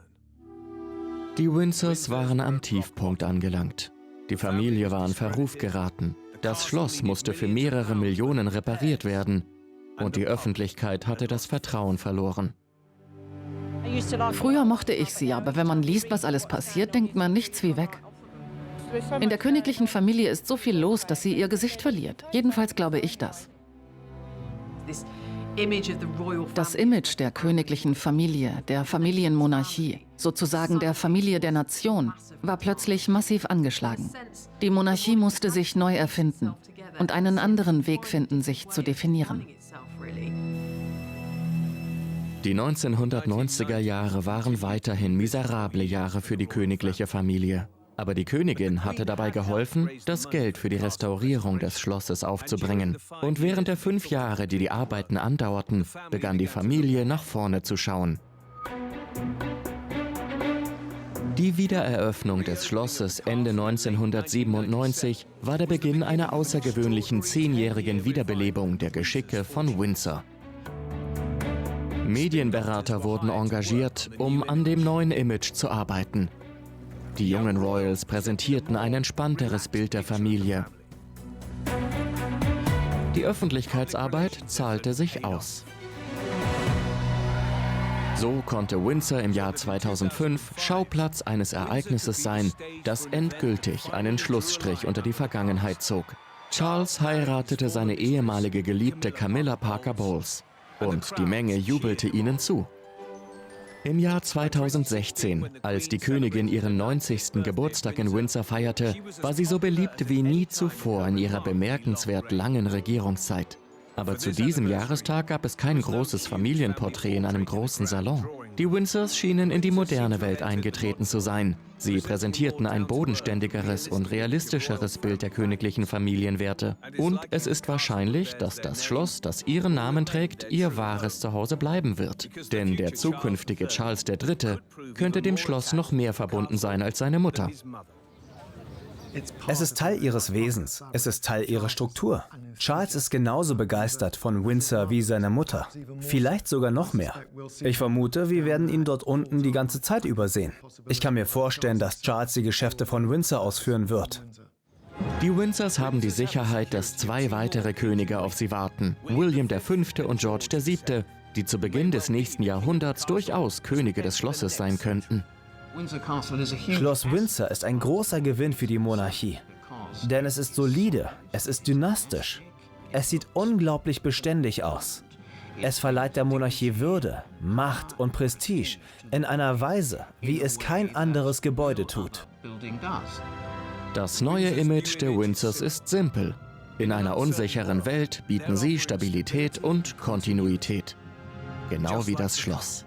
Die Windsors waren am Tiefpunkt angelangt. Die Familie war in Verruf geraten. Das Schloss musste für mehrere Millionen repariert werden. Und die Öffentlichkeit hatte das Vertrauen verloren. Früher mochte ich sie, aber wenn man liest, was alles passiert, denkt man nichts wie weg. In der königlichen Familie ist so viel los, dass sie ihr Gesicht verliert. Jedenfalls glaube ich das. Das Image der königlichen Familie, der Familienmonarchie, sozusagen der Familie der Nation, war plötzlich massiv angeschlagen. Die Monarchie musste sich neu erfinden und einen anderen Weg finden, sich zu definieren. Die 1990er Jahre waren weiterhin miserable Jahre für die königliche Familie. Aber die Königin hatte dabei geholfen, das Geld für die Restaurierung des Schlosses aufzubringen. Und während der 5 Jahre, die die Arbeiten andauerten, begann die Familie nach vorne zu schauen. Die Wiedereröffnung des Schlosses Ende 1997 war der Beginn einer außergewöhnlichen 10-jährigen Wiederbelebung der Geschicke von Windsor. Medienberater wurden engagiert, um an dem neuen Image zu arbeiten. Die jungen Royals präsentierten ein entspannteres Bild der Familie. Die Öffentlichkeitsarbeit zahlte sich aus. So konnte Windsor im Jahr 2005 Schauplatz eines Ereignisses sein, das endgültig einen Schlussstrich unter die Vergangenheit zog. Charles heiratete seine ehemalige Geliebte Camilla Parker Bowles und die Menge jubelte ihnen zu. Im Jahr 2016, als die Königin ihren 90. Geburtstag in Windsor feierte, war sie so beliebt wie nie zuvor in ihrer bemerkenswert langen Regierungszeit. Aber zu diesem Jahrestag gab es kein großes Familienporträt in einem großen Salon. Die Windsors schienen in die moderne Welt eingetreten zu sein. Sie präsentierten ein bodenständigeres und realistischeres Bild der königlichen Familienwerte. Und es ist wahrscheinlich, dass das Schloss, das ihren Namen trägt, ihr wahres Zuhause bleiben wird. Denn der zukünftige Charles III. Könnte dem Schloss noch mehr verbunden sein als seine Mutter. Es ist Teil ihres Wesens, es ist Teil ihrer Struktur. Charles ist genauso begeistert von Windsor wie seine Mutter. Vielleicht sogar noch mehr. Ich vermute, wir werden ihn dort unten die ganze Zeit übersehen. Ich kann mir vorstellen, dass Charles die Geschäfte von Windsor ausführen wird. Die Windsors haben die Sicherheit, dass 2 weitere Könige auf sie warten, William V. und George VII., die zu Beginn des nächsten Jahrhunderts durchaus Könige des Schlosses sein könnten. Schloss Windsor ist ein großer Gewinn für die Monarchie. Denn es ist solide, es ist dynastisch. Es sieht unglaublich beständig aus. Es verleiht der Monarchie Würde, Macht und Prestige in einer Weise, wie es kein anderes Gebäude tut. Das neue Image der Windsors ist simpel. In einer unsicheren Welt bieten sie Stabilität und Kontinuität. Genau wie das Schloss.